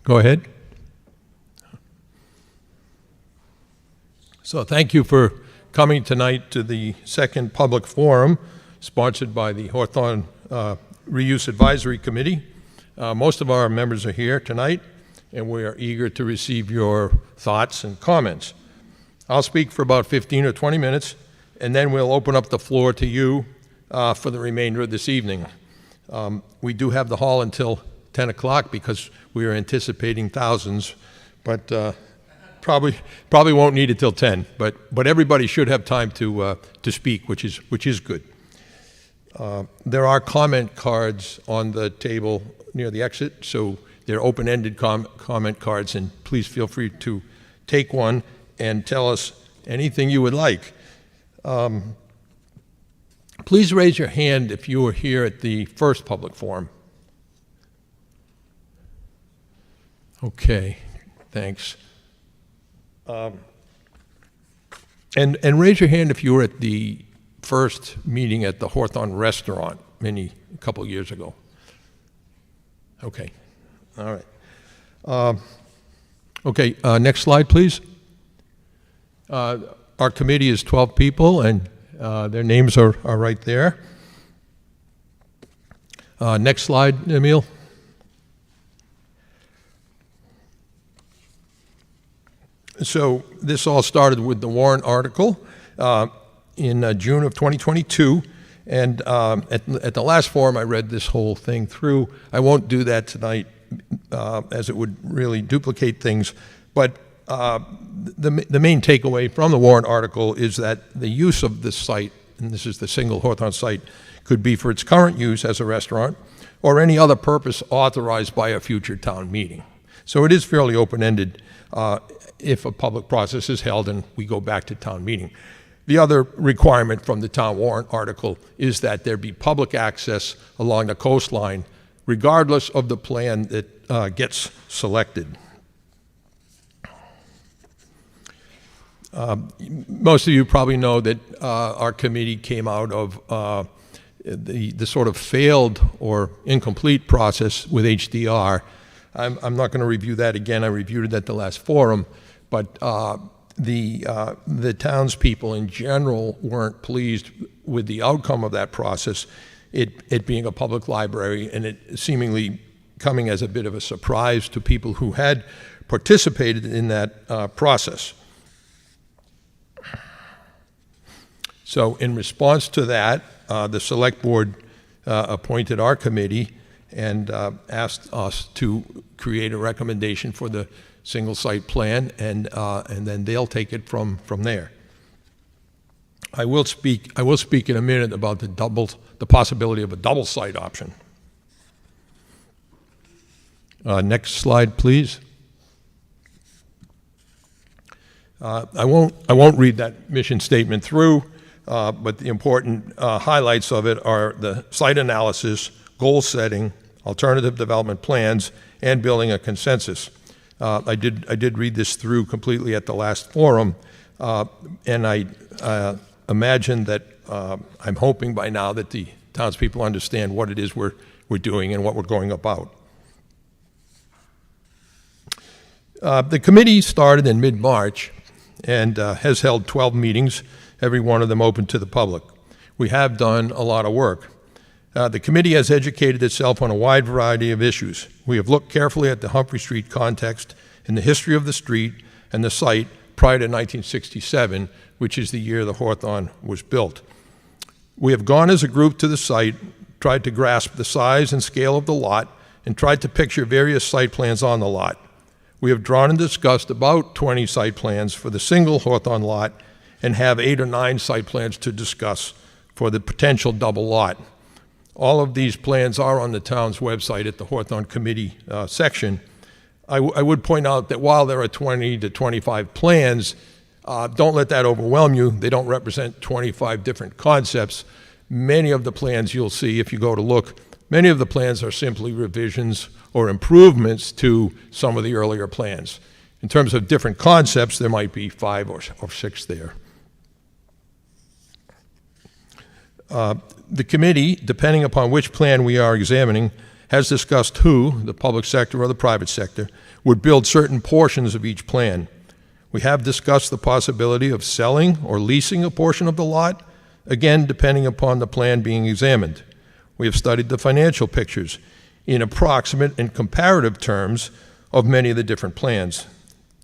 Go ahead. So thank you for coming tonight to the second public forum sponsored by the Hawthorne Reuse Advisory Committee. Most of our members are here tonight, and we are eager to receive your thoughts and comments. I'll speak for about 15 or 20 minutes, and then we'll open up the floor to you for the remainder of this evening. We do have the hall until 10 o'clock because we are anticipating thousands, but probably won't need it till 10. But everybody should have time to speak, which is good. There are comment cards on the table near the exit, so they're open-ended comment cards, and please feel free to take one and tell us anything you would like. Please raise your hand if you were here at the first public forum. Okay, thanks. And raise your hand if you were at the first meeting at the Hawthorne restaurant a couple years ago. Okay, all right. Okay, next slide, please. Our committee is 12 people, and their names are right there. Next slide, Emil. So this all started with the Warren article in June of 2022, and at the last forum I read this whole thing through. I won't do that tonight as it would really duplicate things, but the main takeaway from the Warren article is that the use of this site, and this is the single Hawthorne site, could be for its current use as a restaurant or any other purpose authorized by a future town meeting. So it is fairly open-ended if a public process is held and we go back to town meeting. The other requirement from the town warrant article is that there be public access along the coastline regardless of the plan that gets selected. Most of you probably know that our committee came out of the sort of failed or incomplete process with HDR. I'm not going to review that again. I reviewed it at the last forum, but the townspeople in general weren't pleased with the outcome of that process, it being a public library and it seemingly coming as a bit of a surprise to people who had participated in that process. So in response to that, the select board appointed our committee and asked us to create a recommendation for the single site plan, and then they'll take it from there. I will speak in a minute about the possibility of a double site option. Next slide, please. I won't read that mission statement through. But the important highlights of it are the site analysis, goal setting, alternative development plans, and building a consensus. I did read this through completely at the last forum, and I imagine that I'm hoping by now that the townspeople understand what it is we're doing and what we're going about. The committee started in mid-March and has held 12 meetings, every one of them open to the public. We have done a lot of work. The committee has educated itself on a wide variety of issues. We have looked carefully at the Humphrey Street context and the history of the street and the site prior to 1967, which is the year the Hawthorne was built. We have gone as a group to the site, tried to grasp the size and scale of the lot, and tried to picture various site plans on the lot. We have drawn and discussed about 20 site plans for the single Hawthorne lot and have 8 or 9 site plans to discuss for the potential double lot. All of these plans are on the town's website at the Hawthorne Committee section. I would point out that while there are 20 to 25 plans, don't let that overwhelm you. They don't represent 25 different concepts. Many of the plans you'll see if you go to look, many of the plans are simply revisions or improvements to some of the earlier plans. In terms of different concepts, there might be 5 or 6 there. The committee, depending upon which plan we are examining, has discussed who, the public sector or the private sector, would build certain portions of each plan. We have discussed the possibility of selling or leasing a portion of the lot, again, depending upon the plan being examined. We have studied the financial pictures in approximate and comparative terms of many of the different plans.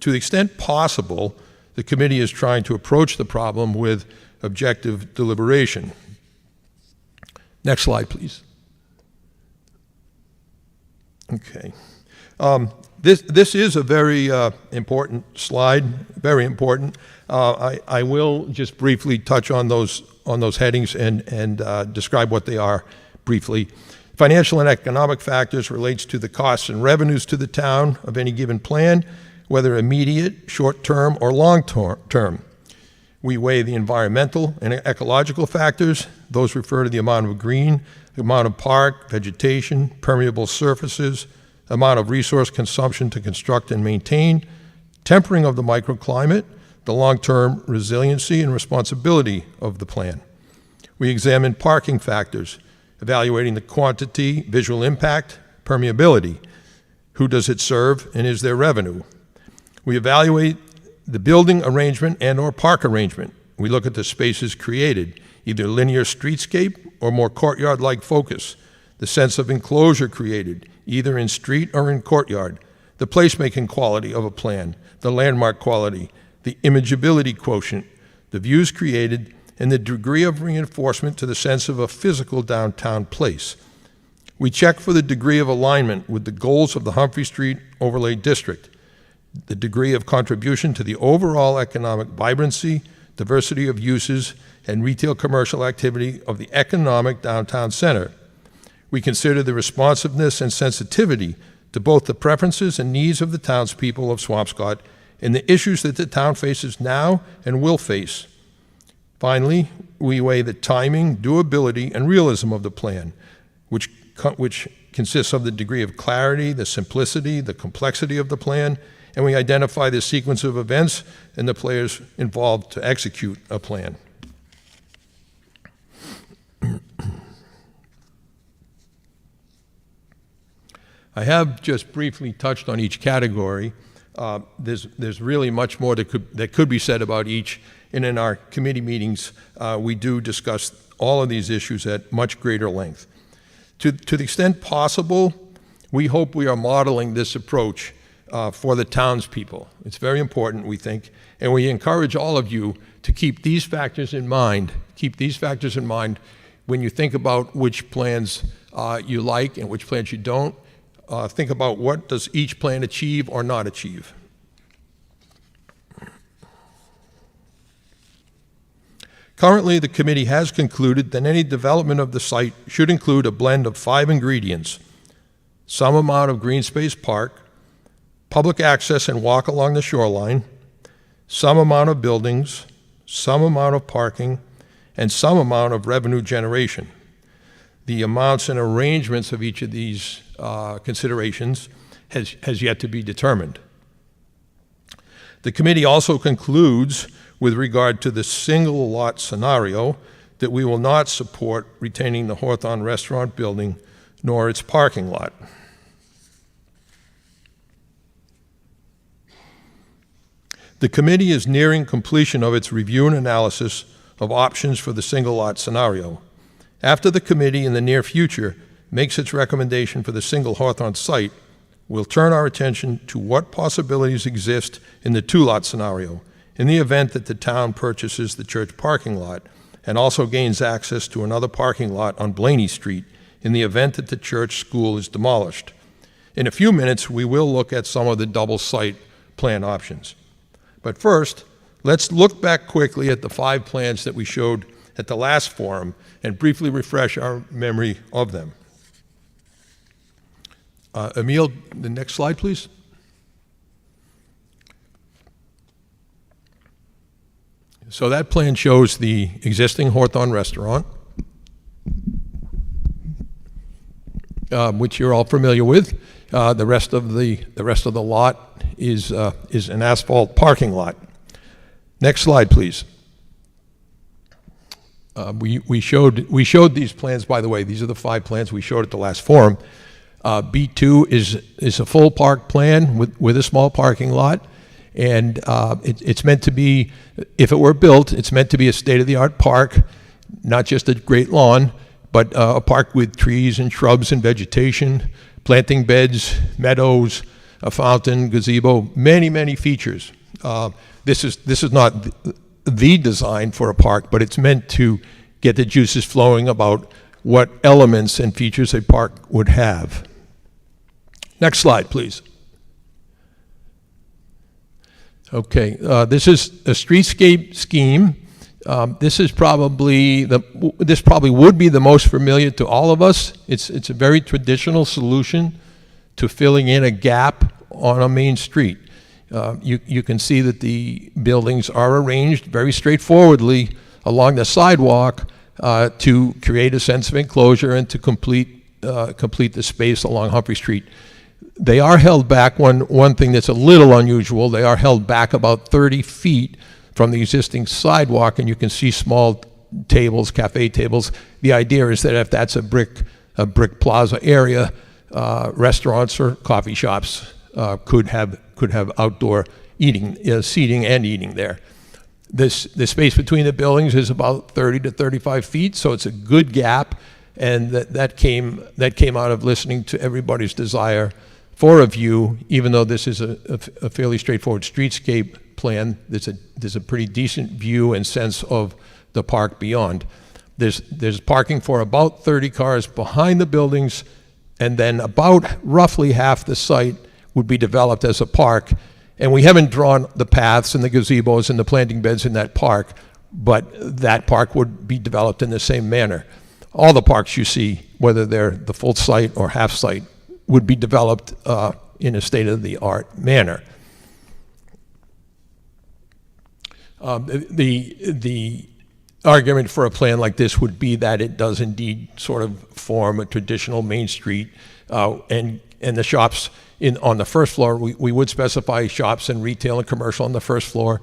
To the extent possible, the committee is trying to approach the problem with objective deliberation. Next slide, please. Okay. This is a very important slide, very important. I will just briefly touch on those headings and describe what they are briefly. Financial and economic factors relates to the costs and revenues to the town of any given plan, whether immediate, short-term, or long-term. We weigh the environmental and ecological factors. Those refer to the amount of green, the amount of park, vegetation, permeable surfaces, amount of resource consumption to construct and maintain, tempering of the microclimate, the long-term resiliency and responsibility of the plan. We examine parking factors, evaluating the quantity, visual impact, permeability, who does it serve, and is there revenue. We evaluate the building arrangement and or park arrangement. We look at the spaces created, either linear streetscape or more courtyard-like focus, the sense of enclosure created, either in street or in courtyard, the placemaking quality of a plan, the landmark quality, the imageability quotient, the views created, and the degree of reinforcement to the sense of a physical downtown place. We check for the degree of alignment with the goals of the Humphrey Street Overlay District, the degree of contribution to the overall economic vibrancy, diversity of uses, and retail commercial activity of the economic downtown center. We consider the responsiveness and sensitivity to both the preferences and needs of the townspeople of Swampscott and the issues that the town faces now and will face. Finally, we weigh the timing, doability, and realism of the plan, which consists of the degree of clarity, the simplicity, the complexity of the plan, and we identify the sequence of events and the players involved to execute a plan. I have just briefly touched on each category. There's really much more that could be said about each, and in our committee meetings, we do discuss all of these issues at much greater length. To the extent possible, we hope we are modeling this approach for the townspeople. It's very important, we think, and we encourage all of you to keep these factors in mind. Keep these factors in mind when you think about which plans you like and which plans you don't. Think about what does each plan achieve or not achieve. Currently, the committee has concluded that any development of the site should include a blend of 5 ingredients: some amount of green space park, public access and walk along the shoreline, some amount of buildings, some amount of parking, and some amount of revenue generation. The amounts and arrangements of each of these considerations has yet to be determined. The committee also concludes, with regard to the single lot scenario, that we will not support retaining the Hawthorne restaurant building nor its parking lot. The committee is nearing completion of its review and analysis of options for the single lot scenario. After the committee in the near future makes its recommendation for the single Hawthorne site, we'll turn our attention to what possibilities exist in the 2-lot scenario in the event that the town purchases the church parking lot and also gains access to another parking lot on Blaney Street in the event that the church school is demolished. In a few minutes, we will look at some of the double site plan options. But first, let's look back quickly at the 5 plans that we showed at the last forum and briefly refresh our memory of them. Emil, the next slide, please. So that plan shows the existing Hawthorne restaurant, which you're all familiar with. The rest of the lot is an asphalt parking lot. Next slide, please. We showed these plans, by the way. These are the 5 plans we showed at the last forum. B2 is a full park plan with a small parking lot. And it's meant to be, if it were built, it's meant to be a state-of-the-art park, not just a great lawn, but a park with trees and shrubs and vegetation, planting beds, meadows, a fountain, gazebo, many, many features. This is not the design for a park, but it's meant to get the juices flowing about what elements and features a park would have. Next slide, please. Okay, this is a streetscape scheme. This probably would be the most familiar to all of us. It's a very traditional solution to filling in a gap on a main street. You can see that the buildings are arranged very straightforwardly along the sidewalk to create a sense of enclosure and to complete the space along Humphrey Street. They are held back, one thing that's a little unusual, they are held back about 30 feet from the existing sidewalk, and you can see small tables, cafe tables. The idea is that if that's a brick plaza area, restaurants or coffee shops could have outdoor eating, seating and eating there. The space between the buildings is about 30 to 35 feet, so it's a good gap, and that came out of listening to everybody's desire for a view. Even though this is a fairly straightforward streetscape plan, there's a pretty decent view and sense of the park beyond. There's parking for about 30 cars behind the buildings, and then about roughly half the site would be developed as a park. And we haven't drawn the paths and the gazebos and the planting beds in that park, but that park would be developed in the same manner. All the parks you see, whether they're the full site or half site, would be developed in a state-of-the-art manner. The argument for a plan like this would be that it does indeed sort of form a traditional main street, and the shops on the first floor, we would specify shops and retail and commercial on the first floor.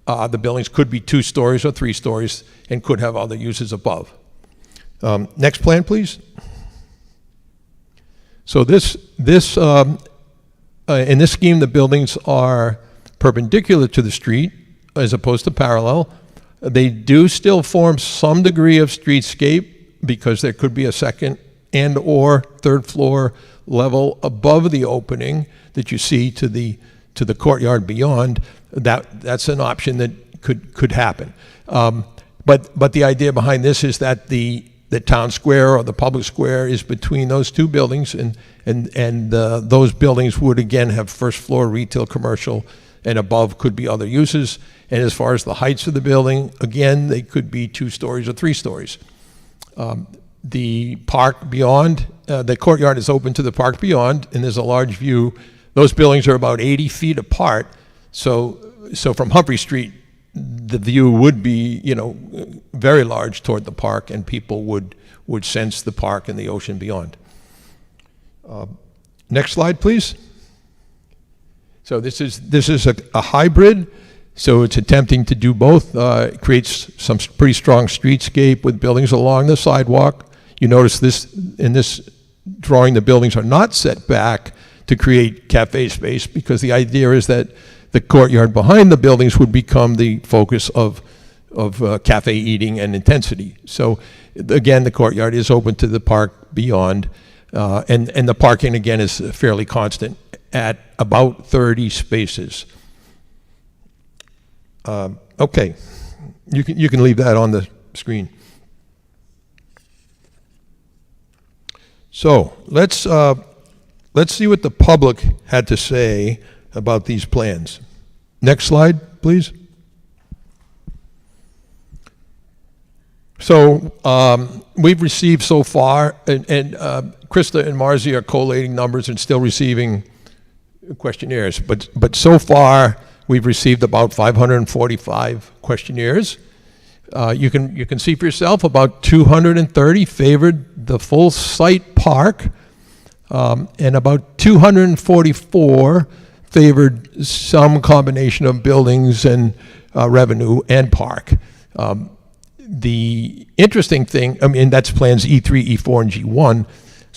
The buildings could be 2 stories or 3 stories and could have other uses above. Next plan, please. So in this scheme, the buildings are perpendicular to the street as opposed to parallel. They do still form some degree of streetscape because there could be a second and or third floor level above the opening that you see to the courtyard beyond. That's an option that could happen. But the idea behind this is that the town square or the public square is between those 2 buildings, and those buildings would again have first floor retail, commercial, and above could be other uses. And as far as the heights of the building, again, they could be 2 stories or 3 stories. The park beyond, the courtyard is open to the park beyond, and there's a large view. Those buildings are about 80 feet apart, so from Humphrey Street, the view would be, very large toward the park, and people would sense the park and the ocean beyond. Next slide, please. So this is a hybrid. So it's attempting to do both. It creates some pretty strong streetscape with buildings along the sidewalk. You notice in this drawing, the buildings are not set back to create cafe space, because the idea is that the courtyard behind the buildings would become the focus of cafe eating and intensity. So again, the courtyard is open to the park beyond, and the parking again is fairly constant at about 30 spaces. Okay, you can leave that on the screen. So let's see what the public had to say about these plans. Next slide, please. So we've received so far, and Krista and Marzi are collating numbers and still receiving questionnaires, but so far we've received about 545 questionnaires. You can see for yourself about 230 favored the full site park, and about 244 favored some combination of buildings and revenue and park. The interesting thing, that's plans E3, E4, and G1.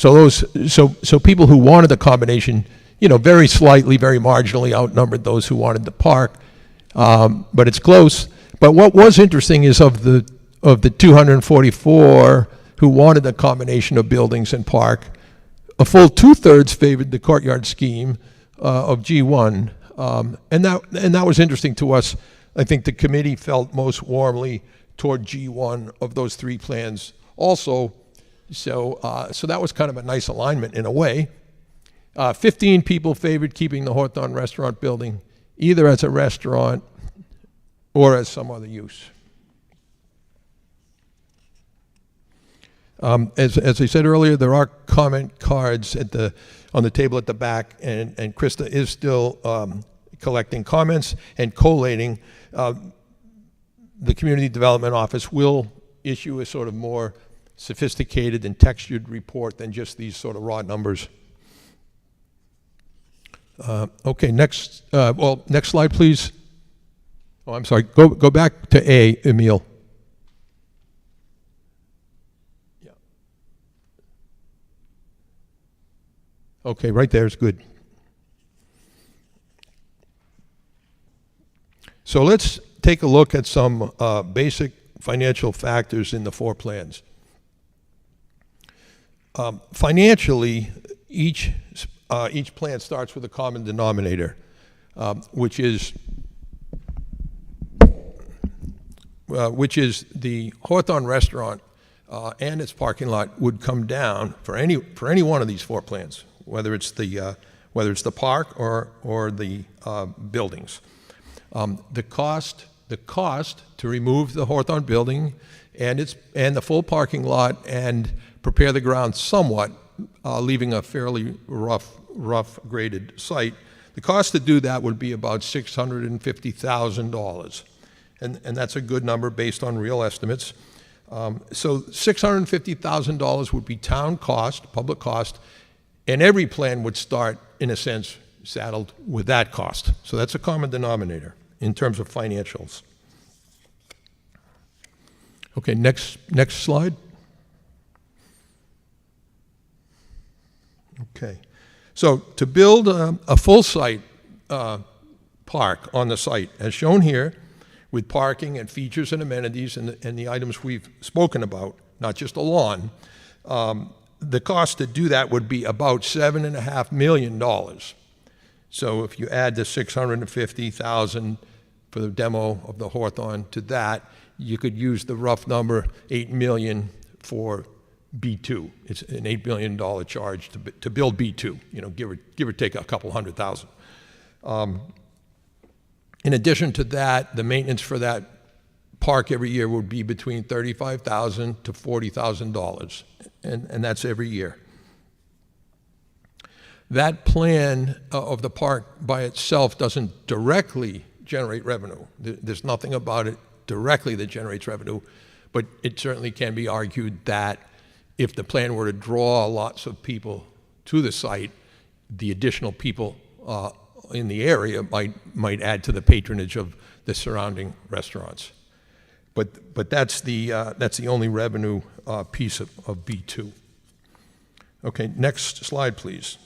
So people who wanted the combination, very slightly, very marginally outnumbered those who wanted the park, but it's close. But what was interesting is of the 244 who wanted the combination of buildings and park, a full 2/3 favored the courtyard scheme of G1, and that was interesting to us. I think the committee felt most warmly toward G1 of those three plans also. So that was kind of a nice alignment in a way. 15 people favored keeping the Hawthorne restaurant building either as a restaurant or as some other use. As I said earlier, there are comment cards on the table at the back, and Krista is still collecting comments and collating. The Community Development Office will issue a sort of more sophisticated and textured report than just these sort of raw numbers. Okay, next slide, please. Oh, I'm sorry. Go back to A, Emil. Yeah. Okay, right there is good. So let's take a look at some basic financial factors in the four plans. Financially, each plan starts with a common denominator, which is the Hawthorne restaurant and its parking lot would come down for any one of these four plans, whether it's the park or the buildings. The cost to remove the Hawthorne building and the full parking lot and prepare the ground somewhat, leaving a fairly rough graded site. The cost to do that would be about $650,000, and that's a good number based on real estimates. So $650,000 would be town cost, public cost, and every plan would start, in a sense, saddled with that cost. So that's a common denominator in terms of financials. Okay, next slide. Okay, so to build a full site park on the site, as shown here, with parking and features and amenities and the items we've spoken about, not just a lawn, the cost to do that would be about $7.5 million. So if you add the $650,000 for the demo of the Hawthorne to that, you could use the rough number $8 million for B2. It's an $8 million charge to build B2. Give or take a couple $100,000. In addition to that, the maintenance for that park every year would be between $35,000 to $40,000, and that's every year. That plan of the park by itself doesn't directly generate revenue. There's nothing about it directly that generates revenue, but it certainly can be argued that if the plan were to draw lots of people to the site, the additional people in the area might add to the patronage of the surrounding restaurants. But that's the only revenue piece of B2. Okay, next slide, please.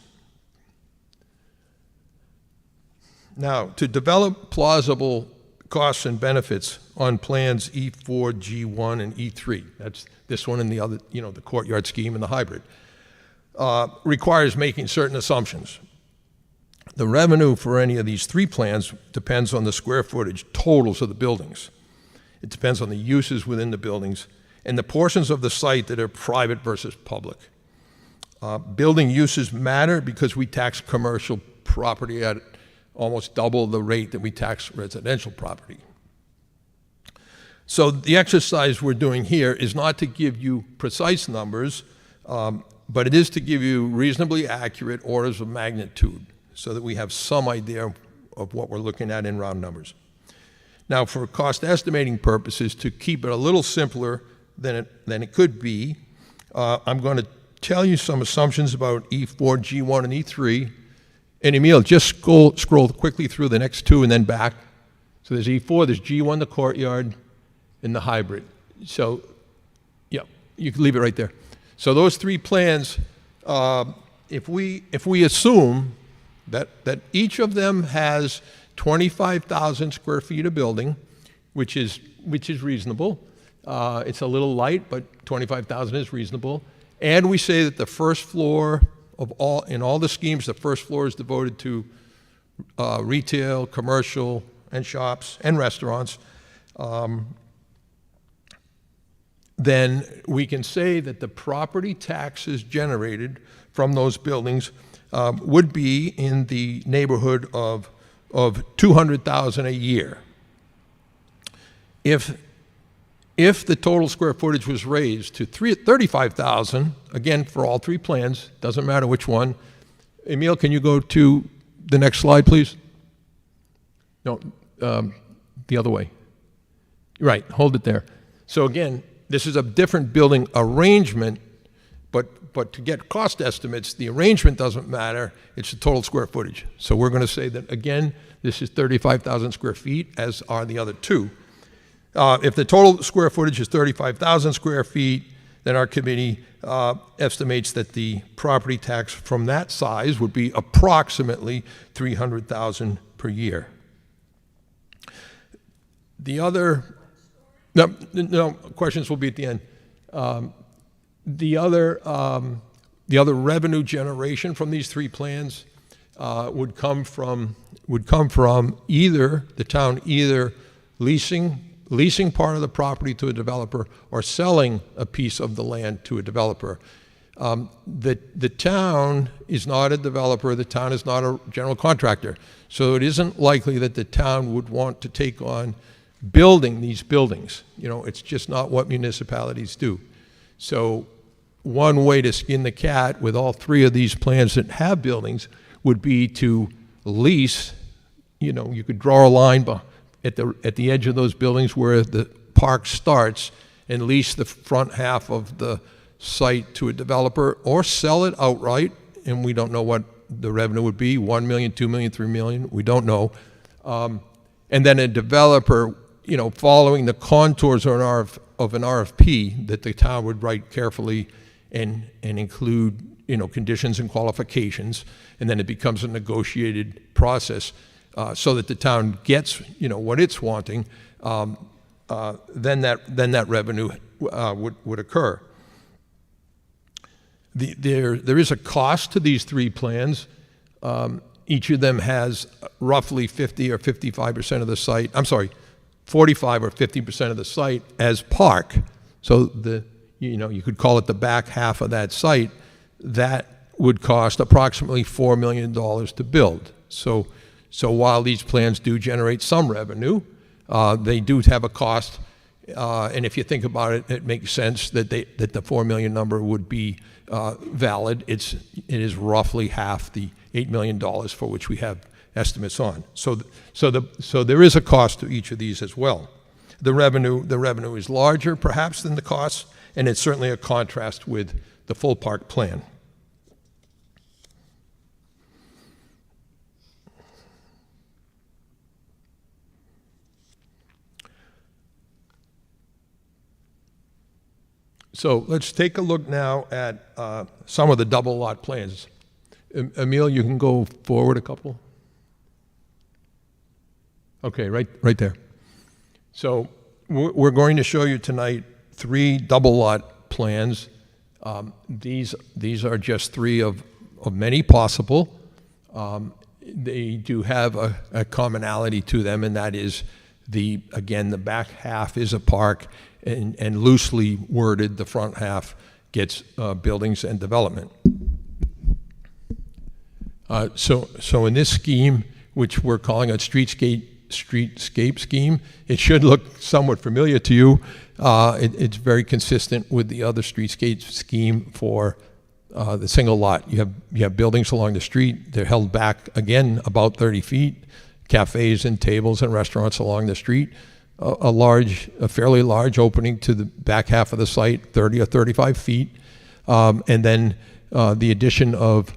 Now, to develop plausible costs and benefits on plans E4, G1, and E3, that's this one and the other, the courtyard scheme and the hybrid, requires making certain assumptions. The revenue for any of these three plans depends on the square footage totals of the buildings. It depends on the uses within the buildings and the portions of the site that are private versus public. Building uses matter because we tax commercial property at almost double the rate that we tax residential property. So the exercise we're doing here is not to give you precise numbers, but it is to give you reasonably accurate orders of magnitude so that we have some idea of what we're looking at in round numbers. Now, for cost estimating purposes, to keep it a little simpler than it could be, I'm going to tell you some assumptions about E4, G1, and E3. And Emil, just scroll quickly through the next two and then back. So there's E4, there's G1, the courtyard, and the hybrid. So, yeah, you can leave it right there. So those three plans if we assume that each of them has 25,000 square feet of building, which is reasonable. It's a little light, but 25,000 is reasonable. And we say that the first floor in all the schemes, the first floor is devoted to retail, commercial, and shops and restaurants. Then we can say that the property taxes generated from those buildings would be in the neighborhood of $200,000 a year. If the total square footage was raised to 35,000, again for all three plans, doesn't matter which one. Emil, can you go to the next slide, please? No, the other way. Right, hold it there. So again, this is a different building arrangement, but to get cost estimates, the arrangement doesn't matter, it's the total square footage. So we're going to say that, again, this is 35,000 square feet, as are the other two. If the total square footage is 35,000 square feet, then our committee estimates that the property tax from that size would be approximately $300,000 per year. The other, no, questions will be at the end. The other revenue generation from these three plans would come from either the town leasing part of the property to a developer or selling a piece of the land to a developer. The town is not a developer, the town is not a general contractor, so it isn't likely that the town would want to take on building these buildings. You know, it's just not what municipalities do. So one way to skin the cat with all three of these plans that have buildings would be to lease. You know, you could draw a line at the edge of those buildings where the park starts and lease the front half of the site to a developer or sell it outright, and we don't know what the revenue would be, 1 million, 2 million, 3 million, we don't know. And then a developer, you know, following the contours of an RFP that the town would write carefully and include, you know, conditions and qualifications, and then it becomes a negotiated process so that the town gets, you know, what it's wanting. Then that revenue would occur. There is a cost to these three plans. Each of them has roughly 50 or 55% of the site. I'm sorry, 45 or 50% of the site as park. So you could call it the back half of that site. That would cost approximately $4 million to build. So while these plans do generate some revenue, they do have a cost. And if you think about it, it makes sense that the $4 million number would be valid. It is roughly half the $8 million for which we have estimates on. So there is a cost to each of these as well. The revenue is larger perhaps than the costs, and it's certainly a contrast with the full park plan. So let's take a look now at some of the double lot plans. Emil, you can go forward a couple. Okay, right there. So we're going to show you tonight 3 double lot plans. These are just 3 of many possible. They do have a commonality to them, and that is the back half is a park, and loosely worded, the front half gets buildings and development. So in this scheme, which we're calling a streetscape scheme, it should look somewhat familiar to you. It's very consistent with the other streetscape scheme for the single lot. You have buildings along the street. They're held back, again, about 30 feet. Cafes and tables and restaurants along the street. A fairly large opening to the back half of the site, 30 or 35 feet. And then the addition of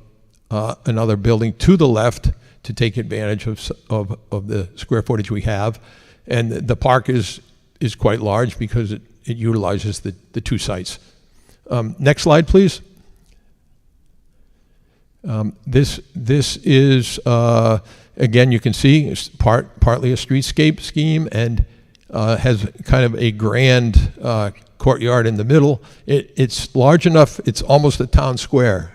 another building to the left to take advantage of the square footage we have. And the park is quite large because it utilizes the 2 sites. Next slide, please. This is, again, you can see it's partly a streetscape scheme and has kind of a grand courtyard in the middle. It's large enough, it's almost a town square.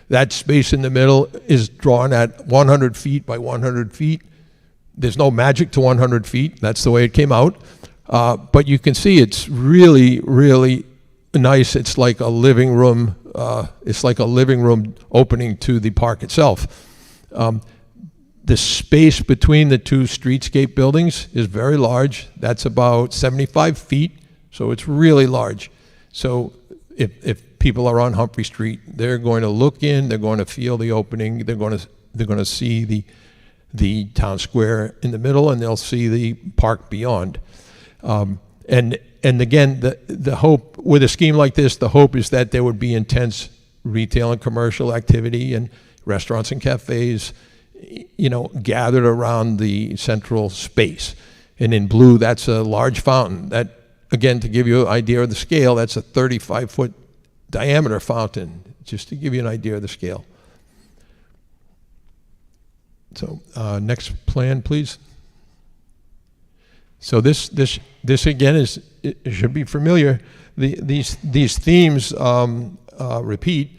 That space in the middle is drawn at 100 feet by 100 feet. There's no magic to 100 feet. That's the way it came out. But you can see it's really, really nice. It's like a living room. It's like a living room opening to the park itself. The space between the two streetscape buildings is very large. That's about 75 feet, so it's really large. So if people are on Humphrey Street, they're going to look in, they're going to feel the opening, they're going to see the town square in the middle, and they'll see the park beyond. And again, the hope with a scheme like this, the hope is that there would be intense retail and commercial activity and restaurants and cafes, gathered around the central space. And in blue, that's a large fountain. That, again, to give you an idea of the scale, that's a 35-foot diameter fountain, just to give you an idea of the scale. So next plan, please. So this again it should be familiar. These themes repeat.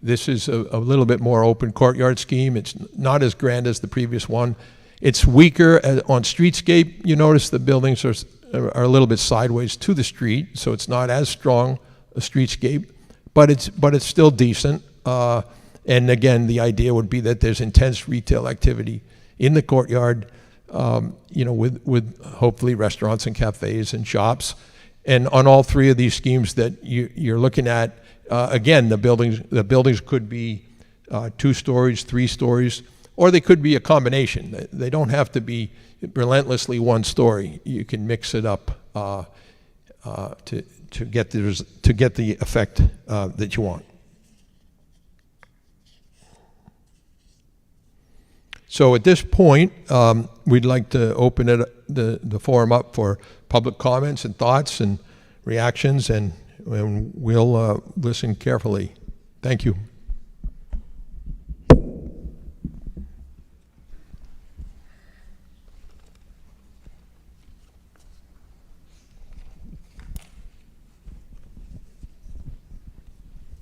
This is a little bit more open courtyard scheme. It's not as grand as the previous one. It's weaker on streetscape. You notice the buildings are a little bit sideways to the street, so it's not as strong a streetscape, but it's still decent. And again, the idea would be that there's intense retail activity in the courtyard, with hopefully restaurants and cafes and shops. And on all three of these schemes that you're looking at, again, the buildings could be 2 stories, 3 stories, or they could be a combination. They don't have to be relentlessly 1 story. You can mix it up to get the effect that you want. So at this point, we'd like to open the forum up for public comments and thoughts and reactions, and we'll listen carefully. Thank you.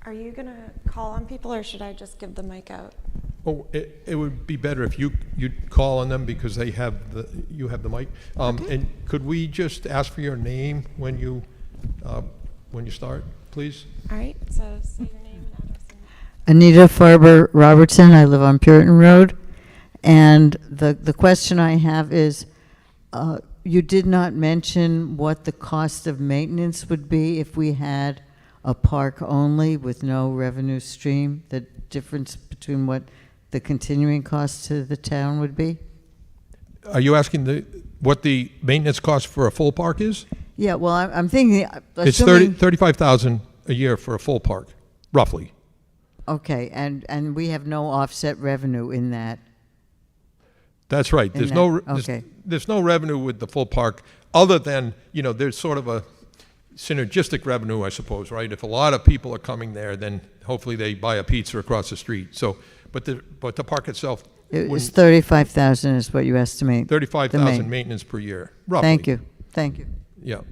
Are you going to call on people, or should I just give the mic out? Oh, it would be better if you'd call on them, because you have the mic. Okay. And could we just ask for your name when you start, please? All right, so say your name and address. Anita Farber Robertson. I live on Puritan Road. And the question I have is, you did not mention what the cost of maintenance would be if we had a park only with no revenue stream, the difference between what the continuing cost to the town would be? Are you asking what the maintenance cost for a full park is? Yeah, well, I'm thinking, It's $35,000 a year for a full park, roughly. Okay, and we have no offset revenue in that. That's right. There's no revenue with the full park, other than, there's sort of a synergistic revenue, I suppose, right? If a lot of people are coming there, then hopefully they buy a pizza across the street. So, but the park itself, It's 35,000 is what you estimate. 35,000 maintenance per year, roughly. Thank you. Yeah.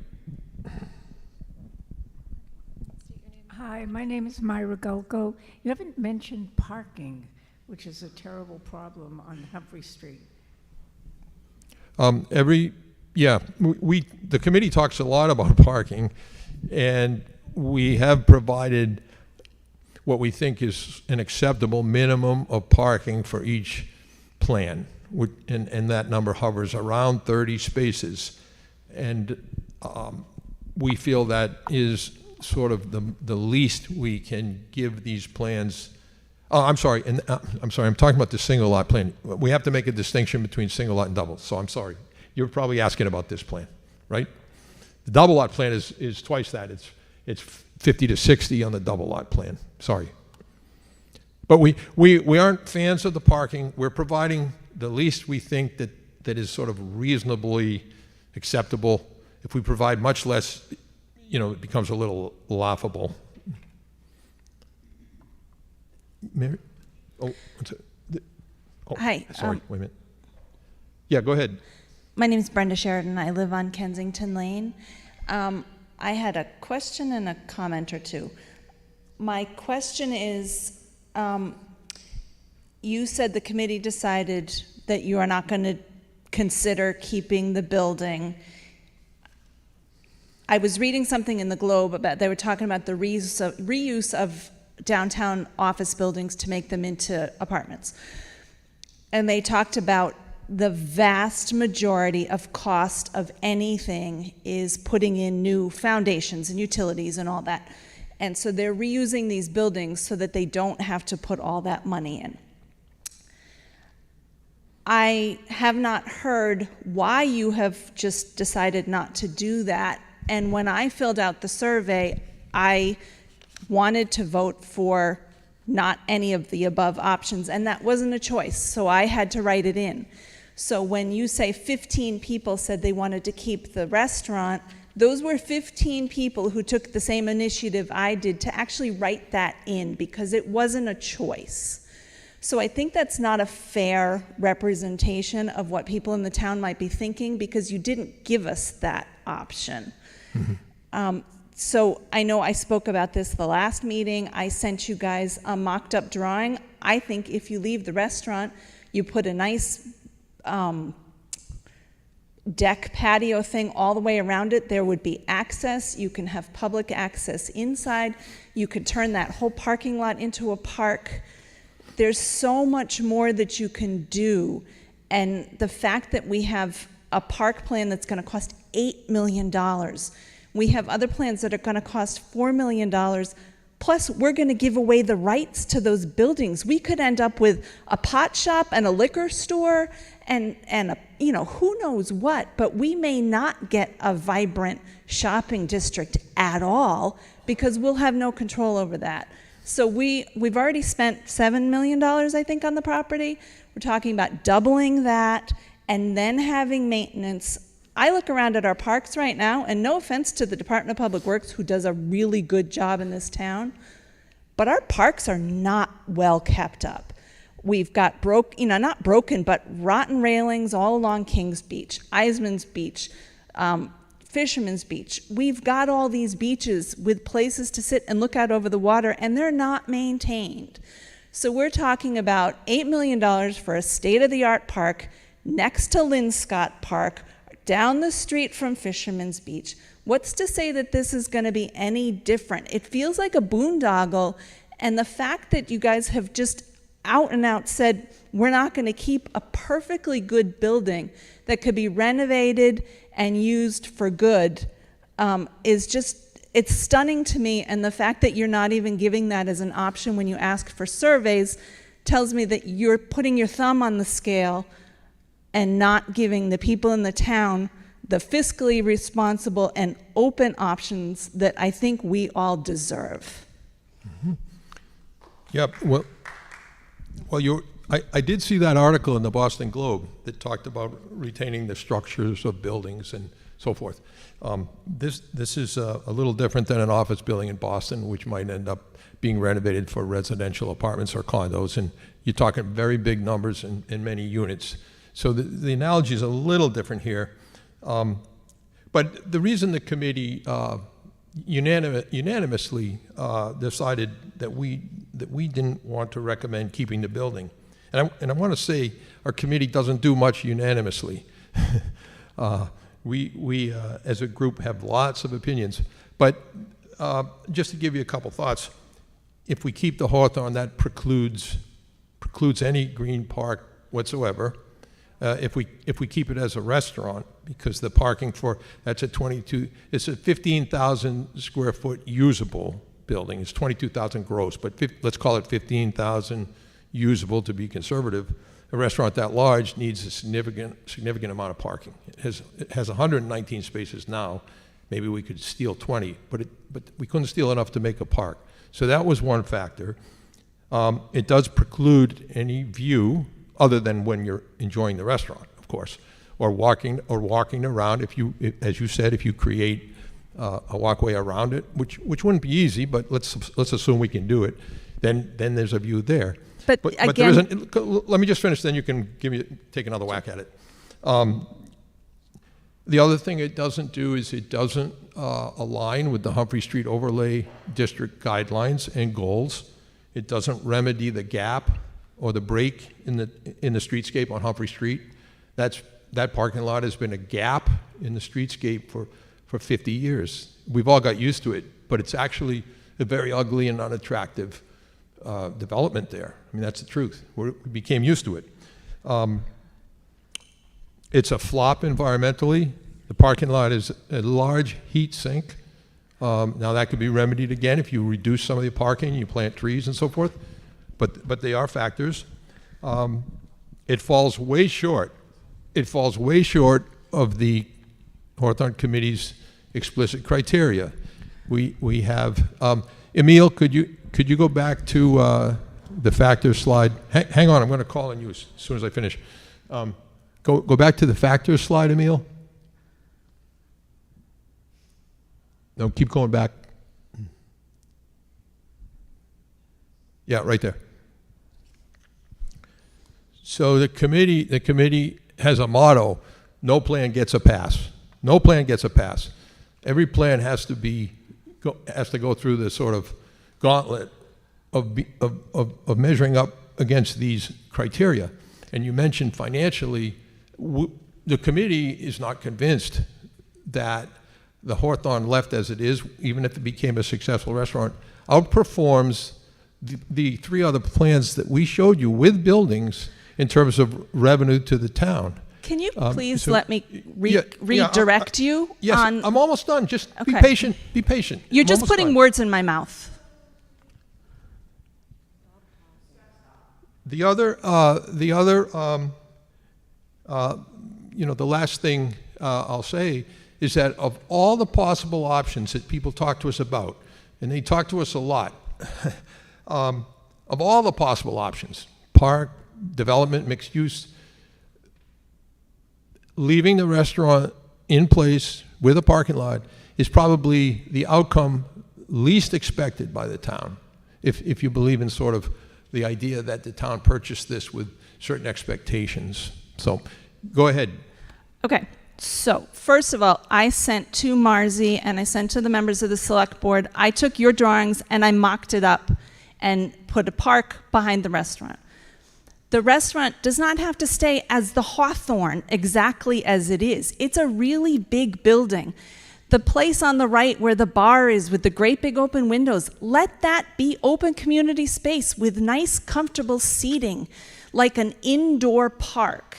Hi, my name is Myra Golko. You haven't mentioned parking, which is a terrible problem on Humphrey Street. The committee talks a lot about parking, and we have provided what we think is an acceptable minimum of parking for each plan, and that number hovers around 30 spaces. And we feel that is sort of the least we can give these plans. Oh, I'm sorry, I'm talking about the single lot plan. We have to make a distinction between single lot and double, so I'm sorry. You're probably asking about this plan, right? The double lot plan is twice that. It's 50 to 60 on the double lot plan. Sorry. But we aren't fans of the parking. We're providing the least we think that is sort of reasonably acceptable. If we provide much less, it becomes a little laughable. Mary? Oh, oh, Hi, sorry, wait a minute. Yeah, go ahead. My name is Brenda Sheridan. I live on Kensington Lane. I had a question and a comment or two. My question is, you said the committee decided that you are not going to consider keeping the building. I was reading something in the Globe about, they were talking about the reuse of downtown office buildings to make them into apartments. And they talked about the vast majority of cost of anything is putting in new foundations and utilities and all that. And so they're reusing these buildings so that they don't have to put all that money in. I have not heard why you have just decided not to do that. And when I filled out the survey, I wanted to vote for not any of the above options, and that wasn't a choice, so I had to write it in. So when you say 15 people said they wanted to keep the restaurant, those were 15 people who took the same initiative I did to actually write that in, because it wasn't a choice. So I think that's not a fair representation of what people in the town might be thinking, because you didn't give us that option. Mm-hmm. So I know I spoke about this the last meeting. I sent you guys a mocked up drawing. I think if you leave the restaurant, you put a nice deck patio thing all the way around it. There would be access. You can have public access inside. You could turn that whole parking lot into a park. There's so much more that you can do. And the fact that we have a park plan that's going to cost $8 million. We have other plans that are going to cost $4 million. Plus, we're going to give away the rights to those buildings. We could end up with a pot shop and a liquor store and a, who knows what, but we may not get a vibrant shopping district at all, because we'll have no control over that. So we've already spent $7 million, I think, on the property. We're talking about doubling that and then having maintenance. I look around at our parks right now, and no offense to the Department of Public Works, who does a really good job in this town, but our parks are not well kept up. We've got not broken, but rotten railings all along Kings Beach, Eisman's Beach, Fisherman's Beach. We've got all these beaches with places to sit and look out over the water, and they're not maintained. So we're talking about $8 million for a state-of-the-art park next to Swampscott Park, down the street from Fisherman's Beach. What's to say that this is going to be any different? It feels like a boondoggle, and the fact that you guys have just out and out said we're not going to keep a perfectly good building that could be renovated and used for good is just, it's stunning to me. And the fact that you're not even giving that as an option when you ask for surveys tells me that you're putting your thumb on the scale and not giving the people in the town the fiscally responsible and open options that I think we all deserve. Mm-hmm. Yep. Well, I did see that article in the Boston Globe that talked about retaining the structures of buildings and so forth. This is a little different than an office building in Boston, which might end up being renovated for residential apartments or condos, and you're talking very big numbers in many units. So the analogy is a little different here. But the reason the committee unanimously decided that we didn't want to recommend keeping the building, and I want to say our committee doesn't do much unanimously. We as a group have lots of opinions, but just to give you a couple thoughts, if we keep the Hawthorne, that precludes any green park whatsoever. If we keep it as a restaurant, because the parking it's a 15,000 square foot usable building. It's 22,000 gross, but let's call it 15,000 usable to be conservative. A restaurant that large needs a significant amount of parking. It has 119 spaces now. Maybe we could steal 20, but we couldn't steal enough to make a park. So that was one factor. It does preclude any view other than when you're enjoying the restaurant, of course, or walking around. As you said, if you create a walkway around it, which wouldn't be easy, but let's assume we can do it, then there's a view there. But there again- isn't, let me just finish, then you can take another whack at it. The other thing it doesn't do is it doesn't align with the Humphrey Street Overlay District guidelines and goals. It doesn't remedy the gap or the break in the streetscape on Humphrey Street. That parking lot has been a gap in the streetscape for 50 years. We've all got used to it, but it's actually a very ugly and unattractive development there. I mean, that's the truth. We became used to it. It's a flop environmentally. The parking lot is a large heat sink. Now that could be remedied again if you reduce some of the parking, you plant trees and so forth, but they are factors. It falls way short. It falls way short of the Hawthorne Committee's explicit criteria. We have, Emil, could you go back to the factors slide? Hang on, I'm going to call on you as soon as I finish. Go back to the factors slide, Emil. No, keep going back. Yeah, right there. So the committee has a motto: no plan gets a pass. No plan gets a pass. Every plan has to go through the sort of gauntlet of measuring up against these criteria. And you mentioned financially, the committee is not convinced that the Hawthorne, left as it is, even if it became a successful restaurant, outperforms the three other plans that we showed you with buildings in terms of revenue to the town. Can you please so- let me Yeah, redirect you Yes, on? I'm almost done. Just be Okay. patient. Be patient. You're I'm just almost putting done. words in my mouth. The last thing I'll say is that of all the possible options that people talk to us about, and they talk to us a lot, of all the possible options, park, development, mixed use, leaving the restaurant in place with a parking lot is probably the outcome least expected by the town, if you believe in sort of the idea that the town purchased this with certain expectations. So go ahead. Okay. So, first of all, I sent to Marzi and I sent to the members of the select board. I took your drawings and I mocked it up and put a park behind the restaurant. The restaurant does not have to stay as the Hawthorne exactly as it is. It's a really big building. The place on the right where the bar is with the great big open windows, let that be open community space with nice, comfortable seating, like an indoor park.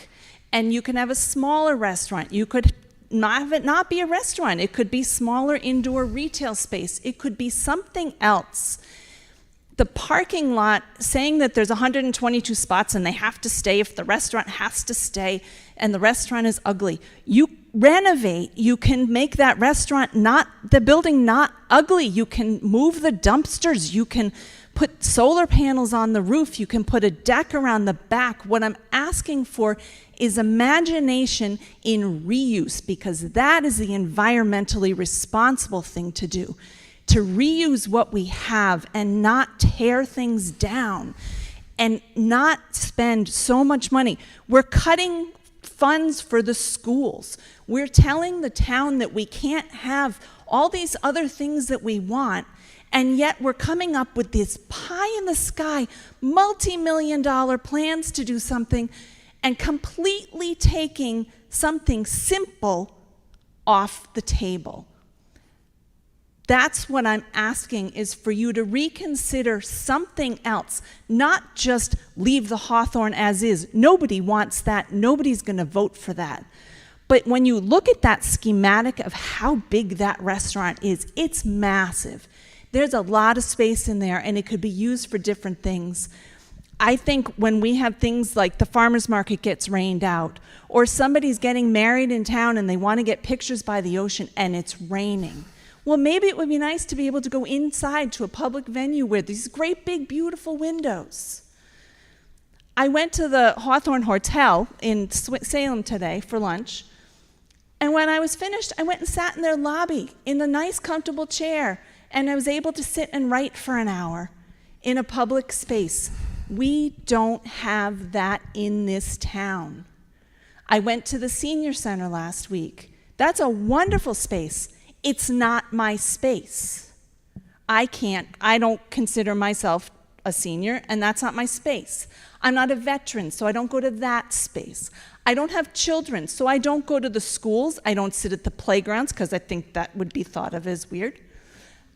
And you can have a smaller restaurant. You could have it not be a restaurant. It could be smaller indoor retail space. It could be something else. The parking lot, saying that there's 122 spots and they have to stay if the restaurant has to stay and the restaurant is ugly. You renovate, you can make that restaurant the building not ugly. You can move the dumpsters. You can put solar panels on the roof. You can put a deck around the back. What I'm asking for is imagination in reuse, because that is the environmentally responsible thing to do. To reuse what we have and not tear things down and not spend so much money. We're cutting funds for the schools. We're telling the town that we can't have all these other things that we want, and yet we're coming up with this pie-in-the-sky, multi-million-dollar plans to do something and completely taking something simple off the table. That's what I'm asking, is for you to reconsider something else, not just leave the Hawthorne as is. Nobody wants that. Nobody's going to vote for that. But when you look at that schematic of how big that restaurant is, it's massive. There's a lot of space in there, and it could be used for different things. I think when we have things like the farmer's market gets rained out, or somebody's getting married in town and they want to get pictures by the ocean and it's raining, well, maybe it would be nice to be able to go inside to a public venue with these great big beautiful windows. I went to the Hawthorne Hotel in Salem today for lunch, and when I was finished, I went and sat in their lobby in a nice comfortable chair, and I was able to sit and write for an hour in a public space. We don't have that in this town. I went to the senior center last week. That's a wonderful space. It's not my space. I don't consider myself a senior, and that's not my space. I'm not a veteran, so I don't go to that space. I don't have children, so I don't go to the schools. I don't sit at the playgrounds because I think that would be thought of as weird.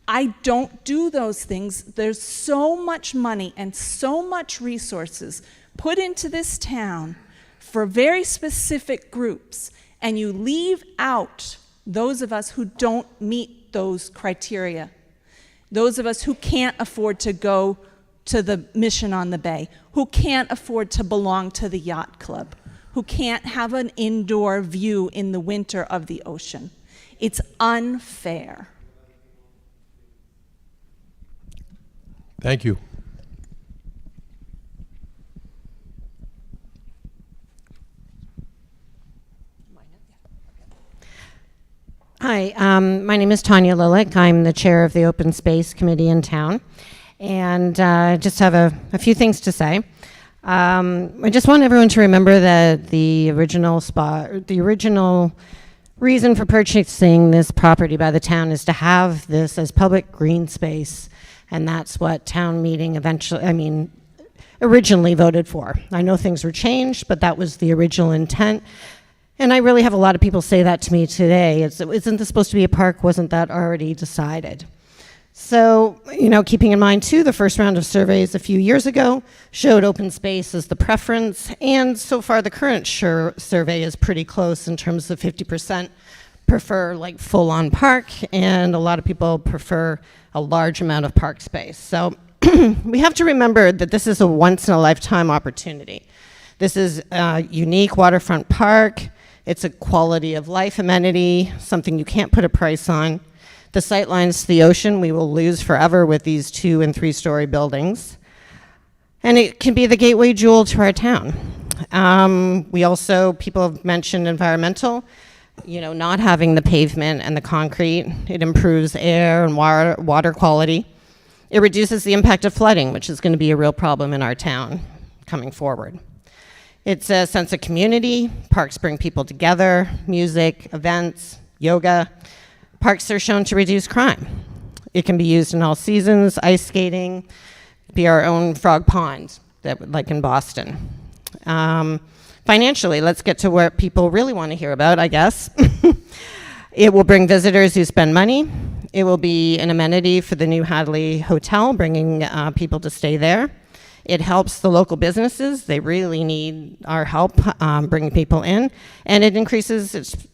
I don't do those things. There's so much money and so much resources put into this town for very specific groups, and you leave out those of us who don't meet those criteria, those of us who can't afford to go to the Mission on the Bay, who can't afford to belong to the yacht club, who can't have an indoor view in the winter of the ocean. It's unfair. Thank you. Hi, my name is Tanya Lilick. I'm the chair of the Open Space Committee in town, and I just have a few things to say. I just want everyone to remember that the original reason for purchasing this property by the town is to have this as public green space, and that's what town meeting originally voted for. I know things were changed, but that was the original intent. And I really have a lot of people say that to me today. Isn't this supposed to be a park? Wasn't that already decided? So, keeping in mind too, the first round of surveys a few years ago showed open space as the preference, and so far the current survey is pretty close in terms of 50% prefer like full-on park, and a lot of people prefer a large amount of park space. So we have to remember that this is a once-in-a-lifetime opportunity. This is a unique waterfront park. It's a quality of life amenity, something you can't put a price on. The sight lines to the ocean we will lose forever with these 2- and 3-story buildings. And it can be the gateway jewel to our town. People have mentioned environmental, not having the pavement and the concrete. It improves air and water quality. It reduces the impact of flooding, which is going to be a real problem in our town coming forward. It's a sense of community. Parks bring people together, music, events, yoga. Parks are shown to reduce crime. It can be used in all seasons, ice skating, be our own frog pond, like in Boston. Financially, let's get to what people really want to hear about, I guess. It will bring visitors who spend money. It will be an amenity for the new Hadley Hotel, bringing people to stay there. It helps the local businesses. They really need our help bringing people in. And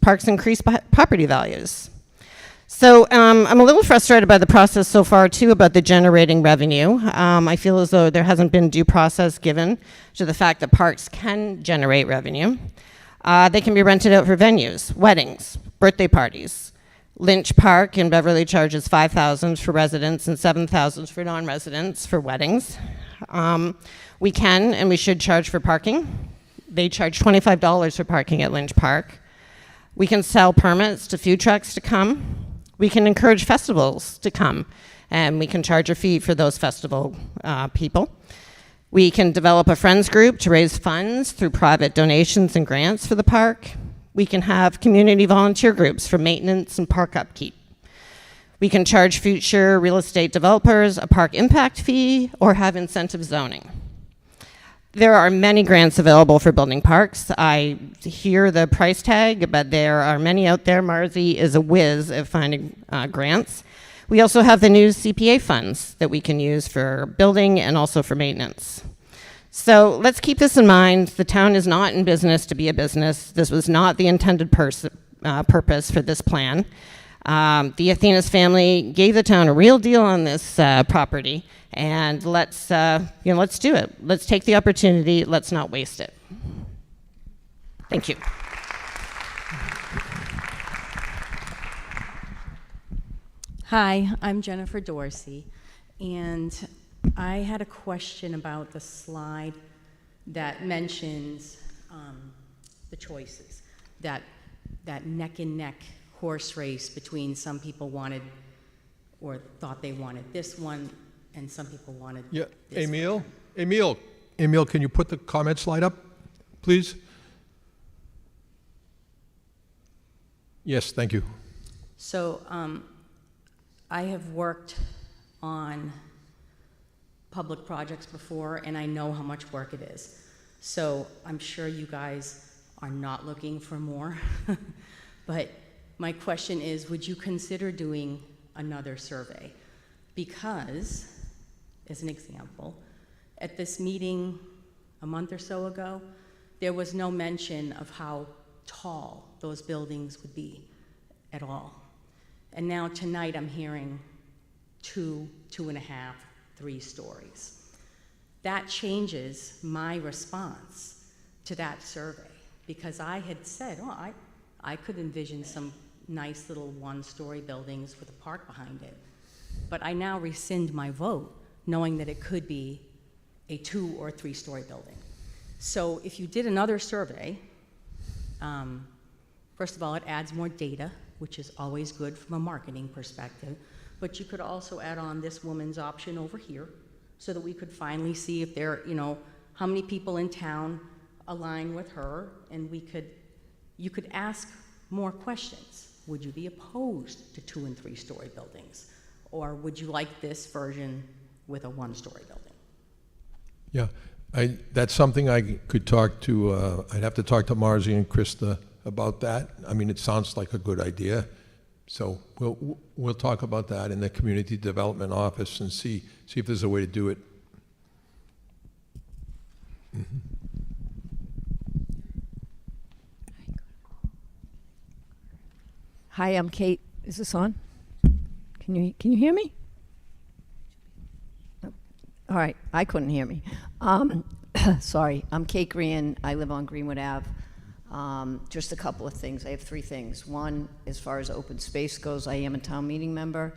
parks increase property values. So I'm a little frustrated by the process so far, too, about the generating revenue. I feel as though there hasn't been due process given to the fact that parks can generate revenue. They can be rented out for venues, weddings, birthday parties. Lynch Park in Beverly charges $5,000 for residents and $7,000 for non-residents for weddings. We can and we should charge for parking. They charge $25 for parking at Lynch Park. We can sell permits to food trucks to come. We can encourage festivals to come, and we can charge a fee for those festival people. We can develop a friends group to raise funds through private donations and grants for the park. We can have community volunteer groups for maintenance and park upkeep. We can charge future real estate developers a park impact fee or have incentive zoning. There are many grants available for building parks. I hear the price tag, but there are many out there. Marzi is a whiz at finding grants. We also have the new CPA funds that we can use for building and also for maintenance. So let's keep this in mind. The town is not in business to be a business. This was not the intended purpose for this plan. The Athenas family gave the town a real deal on this property, and let's do it. Let's take the opportunity. Let's not waste it. Thank you. Hi, I'm Jennifer Dorsey, and I had a question about the slide that mentions the choices, that neck and neck horse race between some people wanted or thought they wanted this one and some people wanted this one. Emil, Emil, can you put the comment slide up, please? Yes, thank you. So I have worked on public projects before, and I know how much work it is. So I'm sure you guys are not looking for more. But my question is, would you consider doing another survey? Because, as an example, at this meeting a month or so ago, there was no mention of how tall those buildings would be at all. And now tonight I'm hearing 2, 2.5, 3 stories. That changes my response to that survey, because I had said, oh, I could envision some nice little 1-story buildings with a park behind it. But I now rescind my vote, knowing that it could be a 2 or 3-story building. So if you did another survey, first of all, it adds more data, which is always good from a marketing perspective, but you could also add on this woman's option over here, so that we could finally see if there, how many people in town align with her, and you could ask more questions. Would you be opposed to 2- and 3-story buildings? Or would you like this version with a 1-story building? Yeah, that's something I could talk to, I'd have to talk to Marzi and Krista about that. I mean, it sounds like a good idea. So we'll talk about that in the community development office and see if there's a way to do it. Mm-hmm. Hi, I'm Kate. Is this on? Can you hear me? No. All right, I couldn't hear me. Sorry, I'm Kate Green. I live on Greenwood Ave. Just a couple of things. I have 3 things. One, as far as open space goes, I am a town meeting member.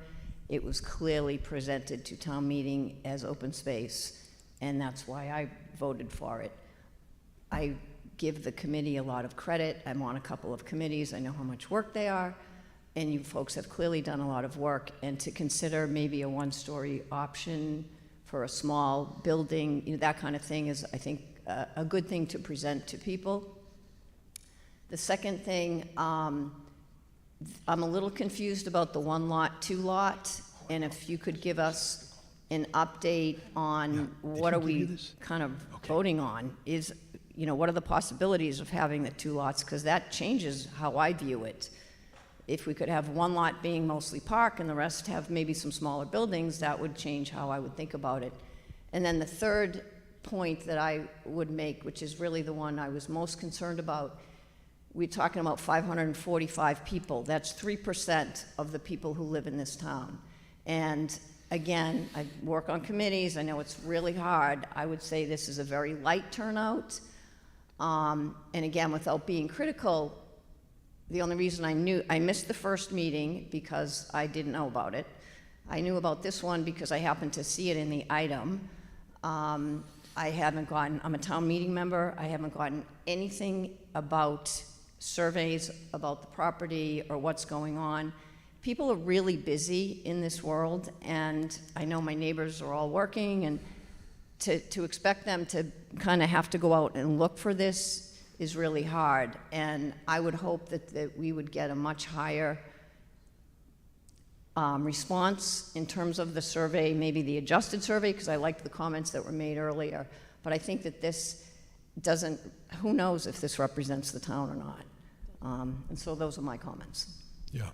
It was clearly presented to town meeting as open space, and that's why I voted for it. I give the committee a lot of credit. I'm on a couple of committees. I know how much work they are, and you folks have clearly done a lot of work. And to consider maybe a 1-story option for a small building, that kind of thing is, I think, a good thing to present to people. The second thing, I'm a little confused about the 1 lot, 2 lot, and if you could give us an update on what are we kind of voting on, is, what are the possibilities of having the 2 lots, because that changes how I view it. If we could have 1 lot being mostly park and the rest have maybe some smaller buildings, that would change how I would think about it. And then the third point that I would make, which is really the one I was most concerned about, we're talking about 545 people. That's 3% of the people who live in this town. And again, I work on committees. I know it's really hard. I would say this is a very light turnout. And again, without being critical, the only reason I missed the first meeting because I didn't know about it. I knew about this one because I happened to see it in the item. I'm a town meeting member. I haven't gotten anything about surveys about the property or what's going on. People are really busy in this world, and I know my neighbors are all working, and to expect them to kind of have to go out and look for this is really hard. And I would hope that we would get a much higher response in terms of the survey, maybe the adjusted survey, because I liked the comments that were made earlier. But I think that this doesn't, who knows if this represents the town or not. And so those are my comments. Yeah,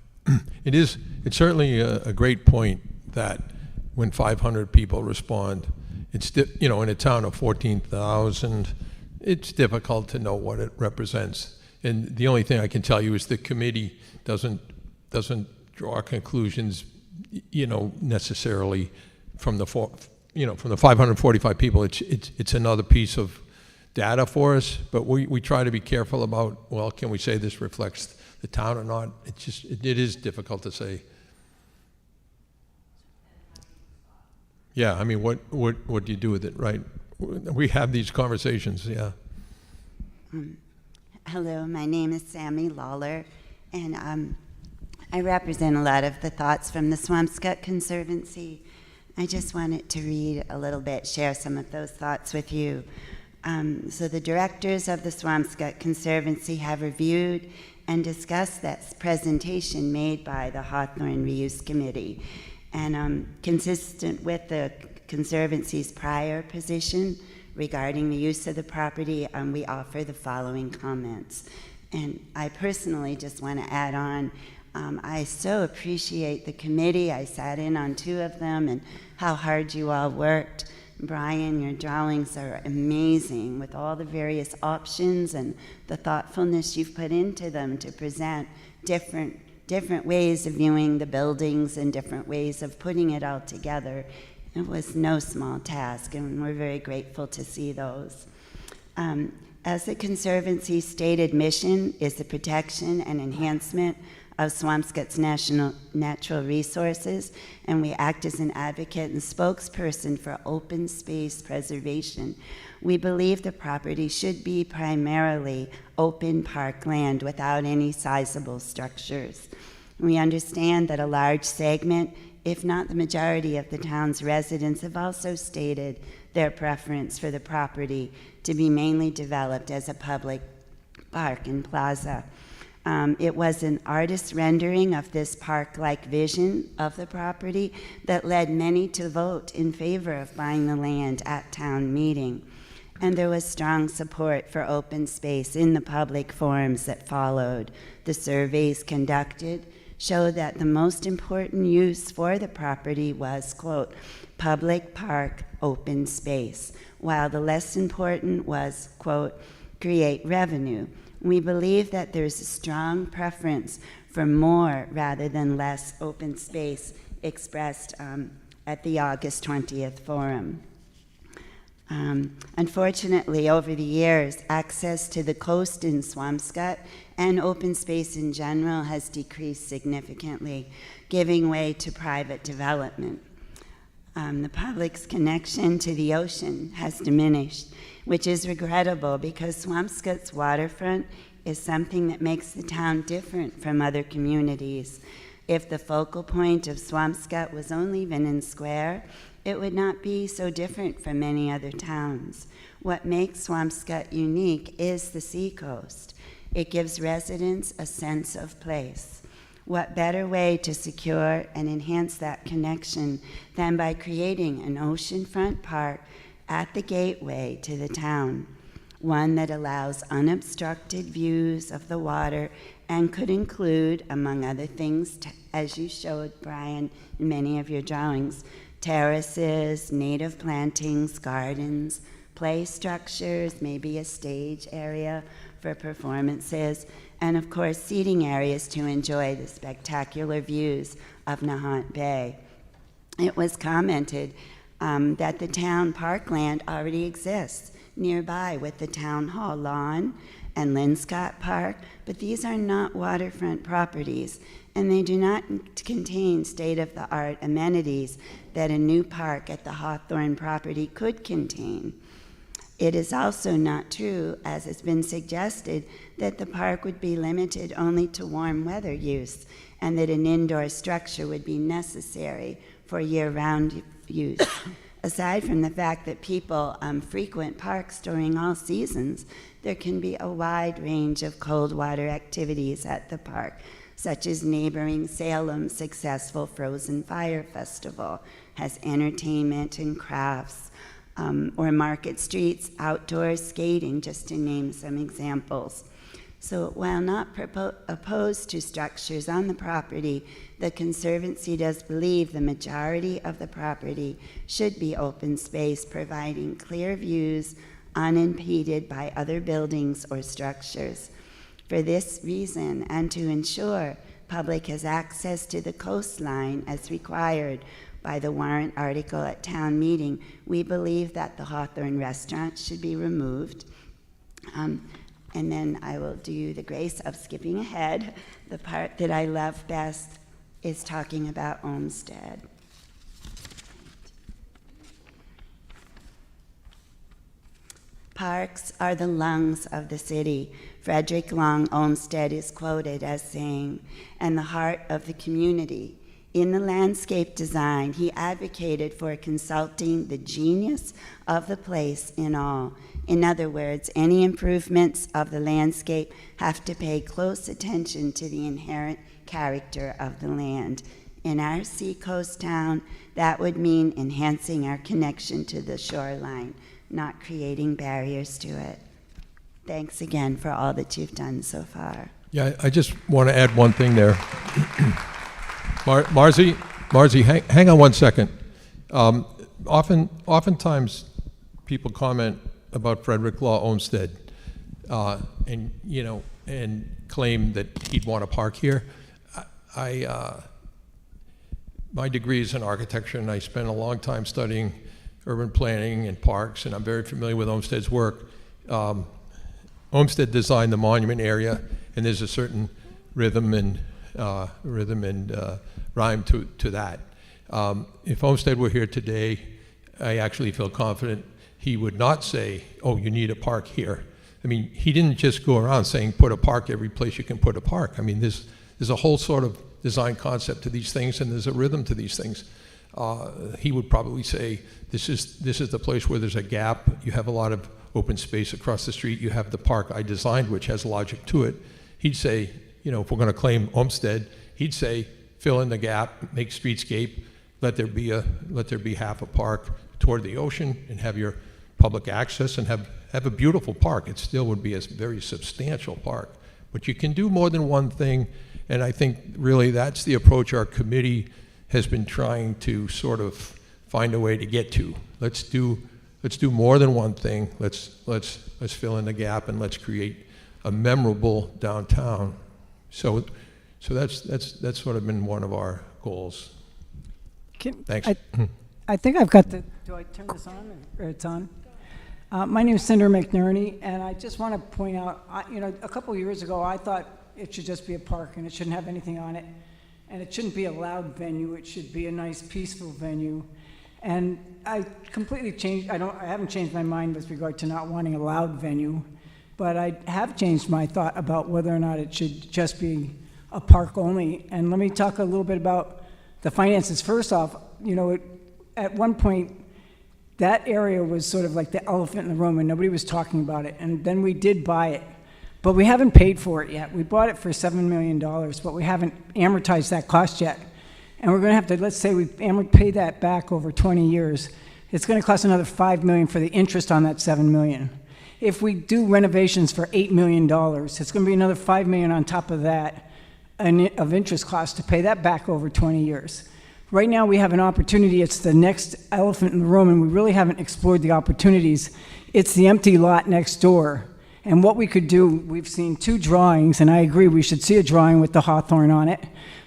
it's certainly a great point that when 500 people respond, it's, in a town of 14,000, it's difficult to know what it represents. And the only thing I can tell you is the committee doesn't draw conclusions, necessarily from the 545 people. It's another piece of data for us, but we try to be careful about, well, can we say this reflects the town or not? It is difficult to say. Yeah, I mean, what do you do with it, right? We have these conversations, yeah. Hello, my name is Sammy Lawler, and I represent a lot of the thoughts from the Swampscott Conservancy. I just wanted to read a little bit, share some of those thoughts with you. So the directors of the Swampscott Conservancy have reviewed and discussed that presentation made by the Hawthorne Reuse Committee. And consistent with the Conservancy's prior position regarding the use of the property, we offer the following comments. And I personally just want to add on, I so appreciate the committee. I sat in on 2 of them, and how hard you all worked. Brian, your drawings are amazing with all the various options and the thoughtfulness you've put into them to present different ways of viewing the buildings and different ways of putting it all together. It was no small task, and we're very grateful to see those. As the Conservancy's stated mission is the protection and enhancement of Swampscott's natural resources, and we act as an advocate and spokesperson for open space preservation. We believe the property should be primarily open parkland without any sizable structures. We understand that a large segment, if not the majority of the town's residents, have also stated their preference for the property to be mainly developed as a public park and plaza. It was an artist's rendering of this park-like vision of the property that led many to vote in favor of buying the land at town meeting. And there was strong support for open space in the public forums that followed. The surveys conducted showed that the most important use for the property was, quote, public park open space, while the less important was, quote, create revenue. We believe that there's a strong preference for more rather than less open space expressed at the August 20th forum. Unfortunately, over the years, access to the coast in Swampscott and open space in general has decreased significantly, giving way to private development. The public's connection to the ocean has diminished, which is regrettable because Swampscott's waterfront is something that makes the town different from other communities. If the focal point of Swampscott was only Vinnen Square, it would not be so different from many other towns. What makes Swampscott unique is the seacoast. It gives residents a sense of place. What better way to secure and enhance that connection than by creating an oceanfront park at the gateway to the town, one that allows unobstructed views of the water and could include, among other things, as you showed, Brian, in many of your drawings, terraces, native plantings, gardens, play structures, maybe a stage area for performances, and of course seating areas to enjoy the spectacular views of Nahant Bay. It was commented that the town parkland already exists nearby with the town hall lawn and Linscott Park, but these are not waterfront properties, and they do not contain state-of-the-art amenities that a new park at the Hawthorne property could contain. It is also not true, as has been suggested, that the park would be limited only to warm weather use and that an indoor structure would be necessary for year-round use. Aside from the fact that people frequent parks during all seasons, there can be a wide range of cold water activities at the park, such as neighboring Salem's successful Frozen Fire Festival has entertainment and crafts, or Market Street's outdoor skating, just to name some examples. So while not opposed to structures on the property, the Conservancy does believe the majority of the property should be open space, providing clear views unimpeded by other buildings or structures. For this reason, and to ensure public has access to the coastline as required by the warrant article at town meeting, we believe that the Hawthorne restaurant should be removed. And then I will do you the grace of skipping ahead. The part that I love best is talking about Olmsted. Parks are the lungs of the city. Frederick Law Olmsted is quoted as saying, and the heart of the community. In the landscape design, he advocated for consulting the genius of the place in all. In other words, any improvements of the landscape have to pay close attention to the inherent character of the land. In our seacoast town, that would mean enhancing our connection to the shoreline, not creating barriers to it. Thanks again for all that you've done so far. Yeah, I just want to add one thing there. Marzi, hang on one second. Oftentimes, people comment about Frederick Law Olmsted, and claim that he'd want to park here. My degree is in architecture, and I spent a long time studying urban planning and parks, and I'm very familiar with Olmsted's work. Olmsted designed the monument area, and there's a certain rhythm and rhyme to that. If Olmsted were here today, I actually feel confident he would not say, oh, you need a park here. I mean, he didn't just go around saying put a park every place you can put a park. I mean, there's a whole sort of design concept to these things, and there's a rhythm to these things. He would probably say, this is the place where there's a gap. You have a lot of open space across the street. You have the park I designed, which has logic to it. He'd say, if we're going to claim Olmsted, he'd say, fill in the gap, make streetscape, let there be half a park toward the ocean, and have your public access, and have a beautiful park. It still would be a very substantial park. But you can do more than one thing, and I think really that's the approach our committee has been trying to sort of find a way to get to. Let's do more than one thing. Let's fill in the gap, and let's create a memorable downtown. So that's sort of been one of our goals. Thanks. I think I've got the. Do I turn this on, or it's on? My name is Cinder McNerney, and I just want to point out, a couple years ago, I thought it should just be a park, and it shouldn't have anything on it, and it shouldn't be a loud venue. It should be a nice, peaceful venue. And I completely changed. I haven't changed my mind with regard to not wanting a loud venue, but I have changed my thought about whether or not it should just be a park only. And let me talk a little bit about the finances. First off, at one point, that area was sort of like the elephant in the room, and nobody was talking about it. And then we did buy it, but we haven't paid for it yet. We bought it for $7 million, but we haven't amortized that cost yet. And we're going to have to, let's say we pay that back over 20 years. It's going to cost another $5 million for the interest on that $7 million. If we do renovations for $8 million, it's going to be another $5 million on top of that of interest costs to pay that back over 20 years. Right now we have an opportunity. It's the next elephant in the room, and we really haven't explored the opportunities. It's the empty lot next door. And what we could do, we've seen 2 drawings, and I agree we should see a drawing with the Hawthorne on it.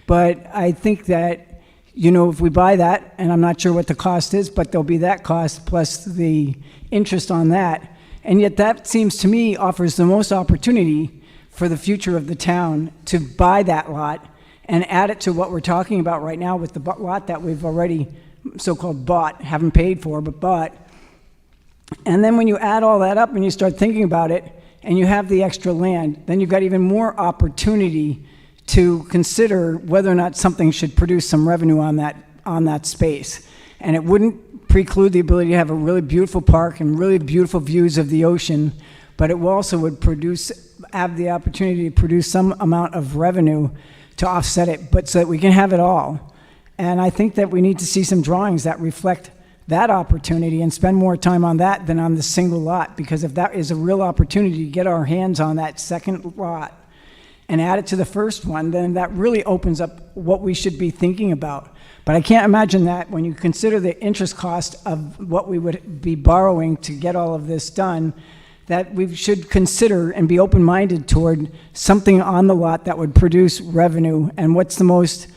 But I think that, if we buy that, and I'm not sure what the cost is, but there'll be that cost plus the interest on that. And yet that seems to me offers the most opportunity for the future of the town to buy that lot and add it to what we're talking about right now with the lot that we've already so-called bought, haven't paid for, but bought. And then when you add all that up and you start thinking about it, and you have the extra land, then you've got even more opportunity to consider whether or not something should produce some revenue on that space. And it wouldn't preclude the ability to have a really beautiful park and really beautiful views of the ocean, but it also would have the opportunity to produce some amount of revenue to offset it, but so that we can have it all. And I think that we need to see some drawings that reflect that opportunity and spend more time on that than on the single lot, because if that is a real opportunity to get our hands on that second lot and add it to the first one, then that really opens up what we should be thinking about. But I can't imagine that when you consider the interest cost of what we would be borrowing to get all of this done, that we should consider and be open-minded toward something on the lot that would produce revenue. And what's the most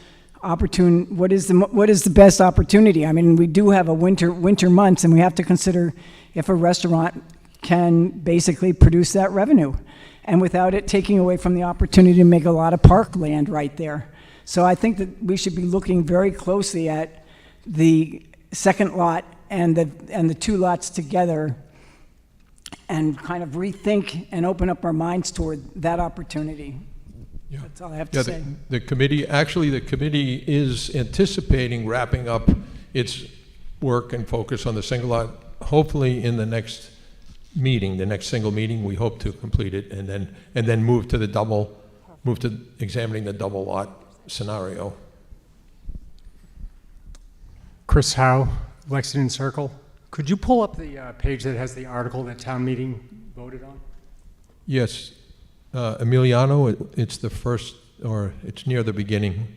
opportune, what is the best opportunity? I mean, we do have a winter months, and we have to consider if a restaurant can basically produce that revenue, and without it taking away from the opportunity to make a lot of park land right there. So I think that we should be looking very closely at the second lot and the 2 lots together, and kind of rethink and open up our minds toward that opportunity. Yeah. That's all I have Yeah, to say. the committee is anticipating wrapping up its work and focus on the single lot, hopefully in the next meeting, the next single meeting, we hope to complete it and then move to examining the double lot scenario. Chris Howe, Lexington Circle. Could you pull up the page that has the article that town meeting voted on? Yes, Emiliano, it's the first, or it's near the beginning.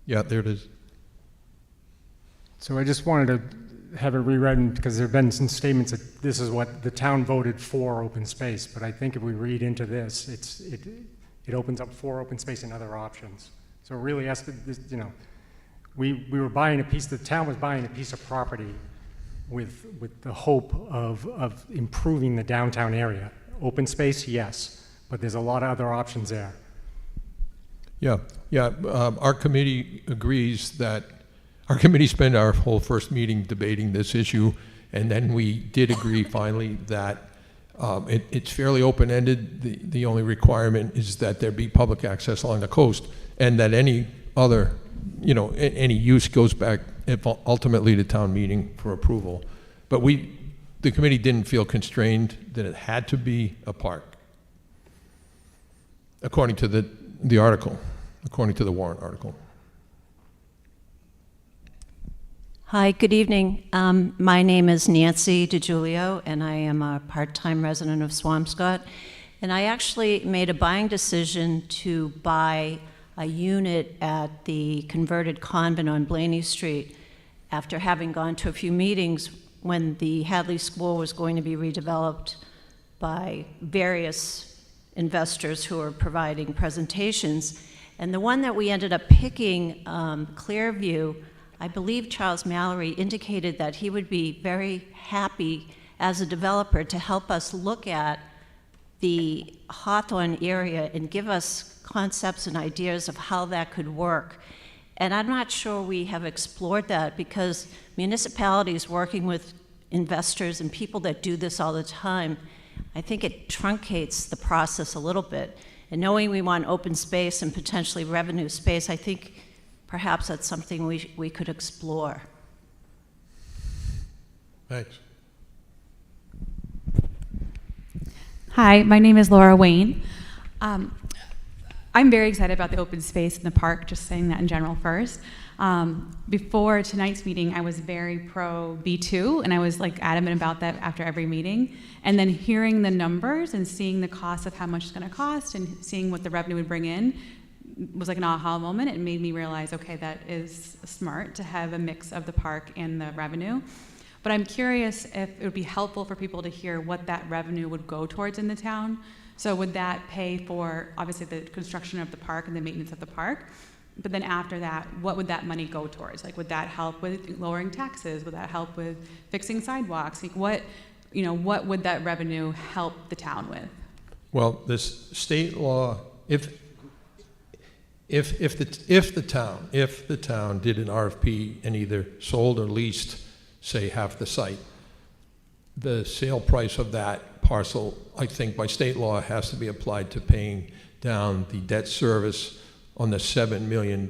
Yeah, there it is. So I just wanted to have it rewritten because there have been some statements that this is what the town voted for open space, but I think if we read into this, it opens up for open space and other options. So it really has to, you know, we were buying a piece, the town was buying a piece of property with the hope of improving the downtown area. Open space, yes, but there's a lot of other options there. Yeah, our committee agrees that, our committee spent our whole first meeting debating this issue, and then we did agree finally that it's fairly open-ended. The only requirement is that there be public access along the coast, and that any other, you know, any use goes back ultimately to town meeting for approval. But the committee didn't feel constrained that it had to be a park, according to the article, according to the warrant article. Hi, good evening. My name is Nancy DiGiulio, and I am a part-time resident of Swampscott. And I actually made a buying decision to buy a unit at the converted convent on Blaney Street after having gone to a few meetings when the Hadley School was going to be redeveloped by various investors who are providing presentations. And the one that we ended up picking, Clearview, I believe Charles Mallory indicated that he would be very happy as a developer to help us look at the Hawthorne area and give us concepts and ideas of how that could work. And I'm not sure we have explored that because municipalities working with investors and people that do this all the time, I think it truncates the process a little bit. And knowing we want open space and potentially revenue space, I think perhaps that's something we could explore. Thanks. Hi, my name is Laura Wayne. I'm very excited about the open space in the park, just saying that in general first. Before tonight's meeting, I was very pro B2, and I was like adamant about that after every meeting. And then hearing the numbers and seeing the cost of how much it's gonna cost and seeing what the revenue would bring in was like an aha moment. It made me realize, okay, that is smart to have a mix of the park and the revenue. But I'm curious if it would be helpful for people to hear what that revenue would go towards in the town. So would that pay for, obviously, the construction of the park and the maintenance of the park? But then after that, what would that money go towards? Like, would that help with lowering taxes? Would that help with fixing sidewalks? Like, what would that revenue help the town with? Well, this state law, if the town did an RFP and either sold or leased, say, half the site, the sale price of that parcel, I think by state law, has to be applied to paying down the debt service on the $7 million,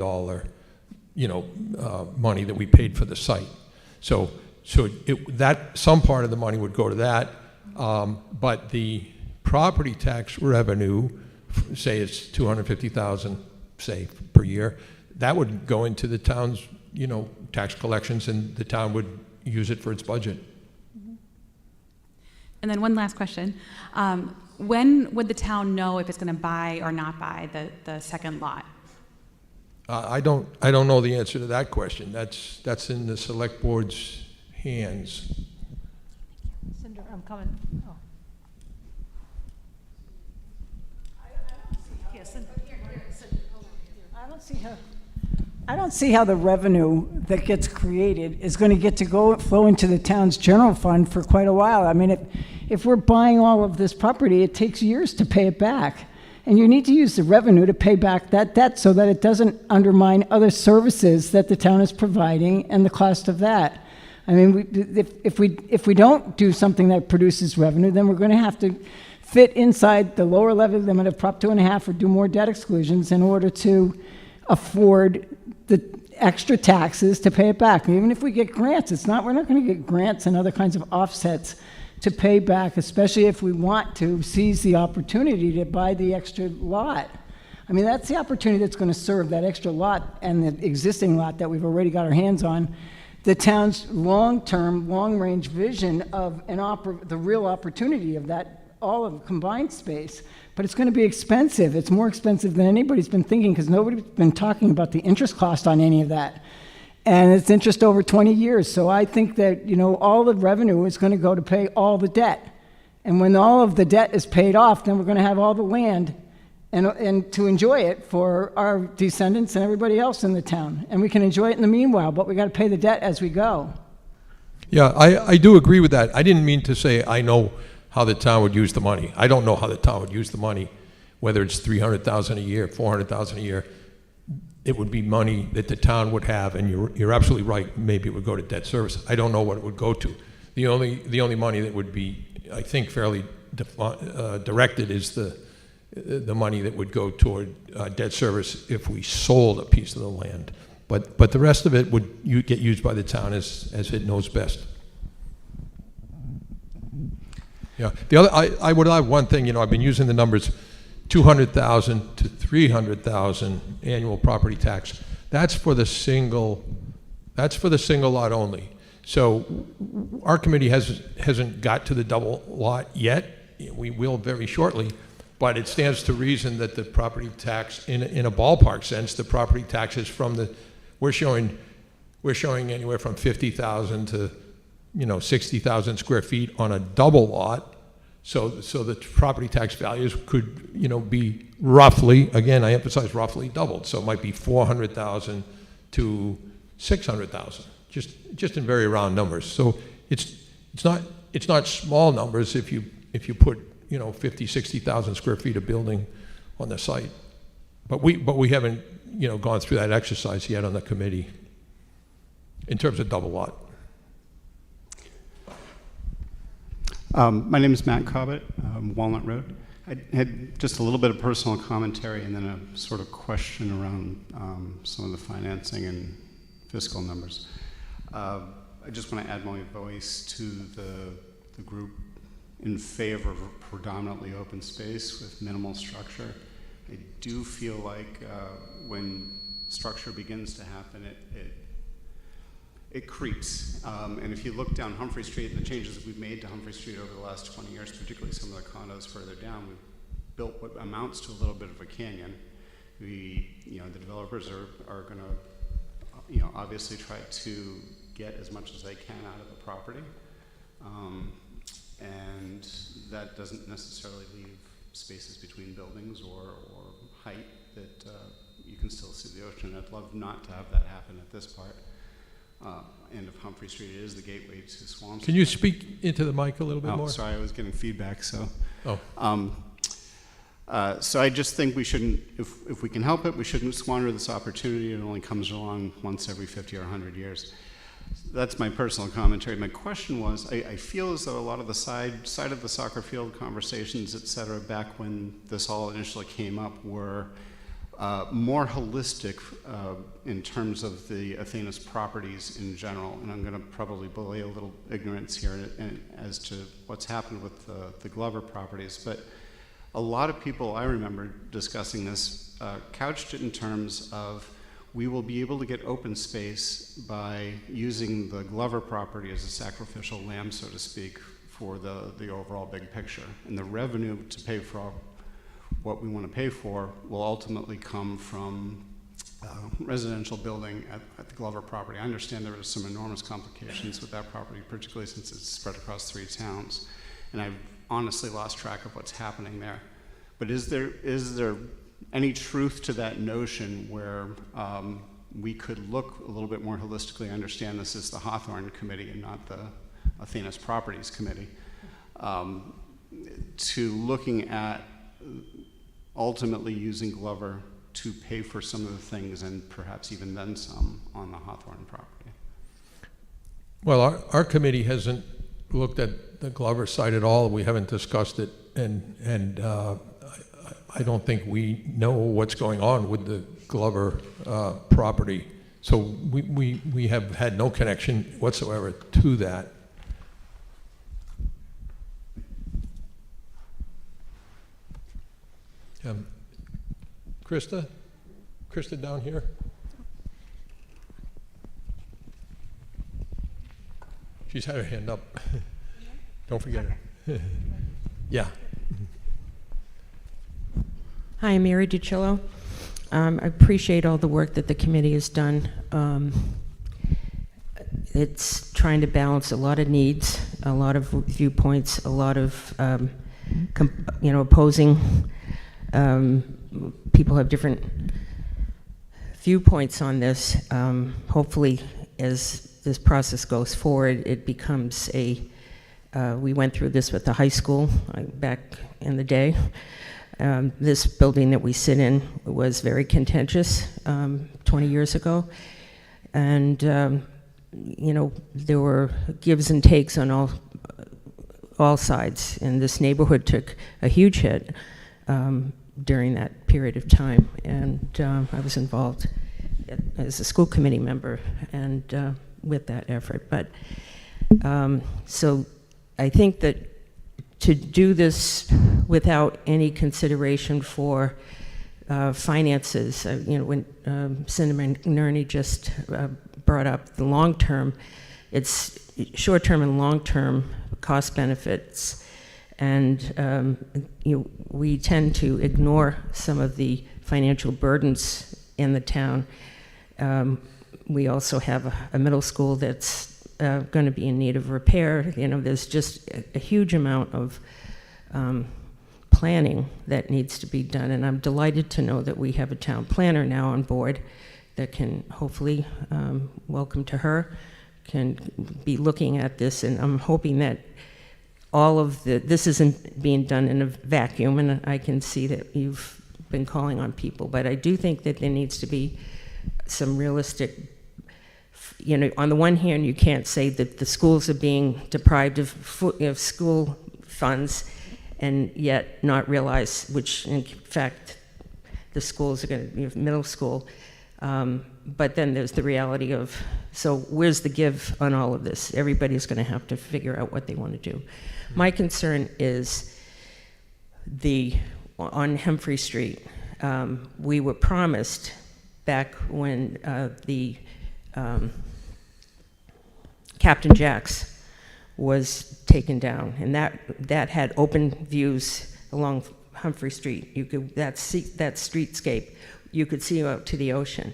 money that we paid for the site. So that some part of the money would go to that, but the property tax revenue, say it's $250,000, say per year, that would go into the town's, tax collections, and the town would use it for its budget. And then one last question. When would the town know if it's going to buy or not buy the second lot? I don't know the answer to that question. That's in the select board's hands. Cinder, I'm coming. Oh. I don't see how the revenue that gets created is going to get to flow into the town's general fund for quite a while. I mean, if we're buying all of this property, it takes years to pay it back. And you need to use the revenue to pay back that debt so that it doesn't undermine other services that the town is providing and the cost of that. I mean, if we don't do something that produces revenue, then we're going to have to fit inside the lower levy limit of Prop 2.5 or do more debt exclusions in order to afford the extra taxes to pay it back. Even if we get grants, we're not going to get grants and other kinds of offsets to pay back, especially if we want to seize the opportunity to buy the extra lot. I mean, that's the opportunity that's going to serve that extra lot and the existing lot that we've already got our hands on, the town's long-term, long-range vision of the real opportunity of that, all of combined space. But it's going to be expensive. It's more expensive than anybody's been thinking because nobody's been talking about the interest cost on any of that. And it's interest over 20 years. So I think that, all the revenue is going to go to pay all the debt. And when all of the debt is paid off, then we're going to have all the land and to enjoy it for our descendants and everybody else in the town. And we can enjoy it in the meanwhile, but we got to pay the debt as we go. Yeah, I do agree with that. I didn't mean to say I know how the town would use the money. I don't know how the town would use the money, whether it's $300,000 a year, $400,000 a year. It would be money that the town would have, and you're absolutely right. Maybe it would go to debt service. I don't know what it would go to. The only money that would be, I think, fairly directed is the money that would go toward debt service if we sold a piece of the land. But the rest of it would get used by the town as it knows best. Yeah. The other, I would add one thing. I've been using the numbers 200,000 to 300,000 annual property tax. That's for the single lot only. So our committee hasn't got to the double lot yet. We will very shortly, but it stands to reason that the property tax, in a ballpark sense, the property taxes we're showing anywhere from 50,000 to 60,000 square feet on a double lot. So the property tax values could, be roughly, again, I emphasize roughly, doubled. So it might be 400,000 to 600,000, just in very round numbers. So it's not small numbers if you put 50, 60,000 square feet of building on the site. But we haven't gone through that exercise yet on the committee in terms of double lot. My name is Matt Cobbett, Walnut Road. I had just a little bit of personal commentary and then a sort of question around some of the financing and fiscal numbers. I just want to add my voice to the group in favor of predominantly open space with minimal structure. I do feel like when structure begins to happen, it creeps. And if you look down Humphrey Street and the changes that we've made to Humphrey Street over the last 20 years, particularly some of the condos further down, we've built what amounts to a little bit of a canyon. The developers are going to, obviously try to get as much as they can out of the property. And that doesn't necessarily leave spaces between buildings or height that you can still see the ocean. I'd love not to have that happen at this part. End of Humphrey Street. It is the gateway to Swampscott. Can you speak into the mic a little bit more? Sorry, I was getting feedback. So, oh. So I just think we shouldn't, if we can help it, we shouldn't squander this opportunity. It only comes along once every 50 or 100 years. That's my personal commentary. My question was, I feel as though a lot of the side of the soccer field conversations, et cetera, back when this all initially came up were more holistic in terms of the Athena's properties in general. And I'm going to probably belay a little ignorance here as to what's happened with the Glover properties. But a lot of people, I remember discussing this, couched it in terms of we will be able to get open space by using the Glover property as a sacrificial lamb, so to speak, for the overall big picture. And the revenue to pay for what we want to pay for will ultimately come from residential building at the Glover property. I understand there are some enormous complications with that property, particularly since it's spread across 3 towns. And I've honestly lost track of what's happening there. But is there any truth to that notion where we could look a little bit more holistically? I understand this is the Hawthorne committee and not the Athena's Properties committee, to looking at ultimately using Glover to pay for some of the things and perhaps even then some on the Hawthorne property. Well, our committee hasn't looked at the Glover site at all. We haven't discussed it, and I don't think we know what's going on with the Glover property. So we have had no connection whatsoever to that. Krista? Krista down here? She's had her hand up. Don't forget her. Yeah. Hi, I'm Mary DiCillo. I appreciate all the work that the committee has done. It's trying to balance a lot of needs, a lot of viewpoints, a lot of opposing. People have different viewpoints on this. Hopefully, as this process goes forward, it becomes we went through this with the high school back in the day. This building that we sit in was very contentious 20 years ago. And, there were gives and takes on all sides. And this neighborhood took a huge hit during that period of time. And I was involved as a school committee member and with that effort. But so I think that to do this without any consideration for finances, when Senator McNerney just brought up the long-term, it's short-term and long-term cost benefits, and we tend to ignore some of the financial burdens in the town. We also have a middle school that's going to be in need of repair. There's just a huge amount of planning that needs to be done, and I'm delighted to know that we have a town planner now on board that can hopefully, welcome to her, can be looking at this, and I'm hoping that all of this isn't being done in a vacuum, and I can see that you've been calling on people, but I do think that there needs to be some realistic, on the one hand, you can't say that the schools are being deprived of school funds and yet not realize, which in fact the schools are going to be middle school. But then there's the reality of, so where's the give on all of this? Everybody's going to have to figure out what they want to do. My concern is on Humphrey Street, we were promised back when the Captain Jack's was taken down, and that had open views along Humphrey Street. That streetscape, you could see out to the ocean.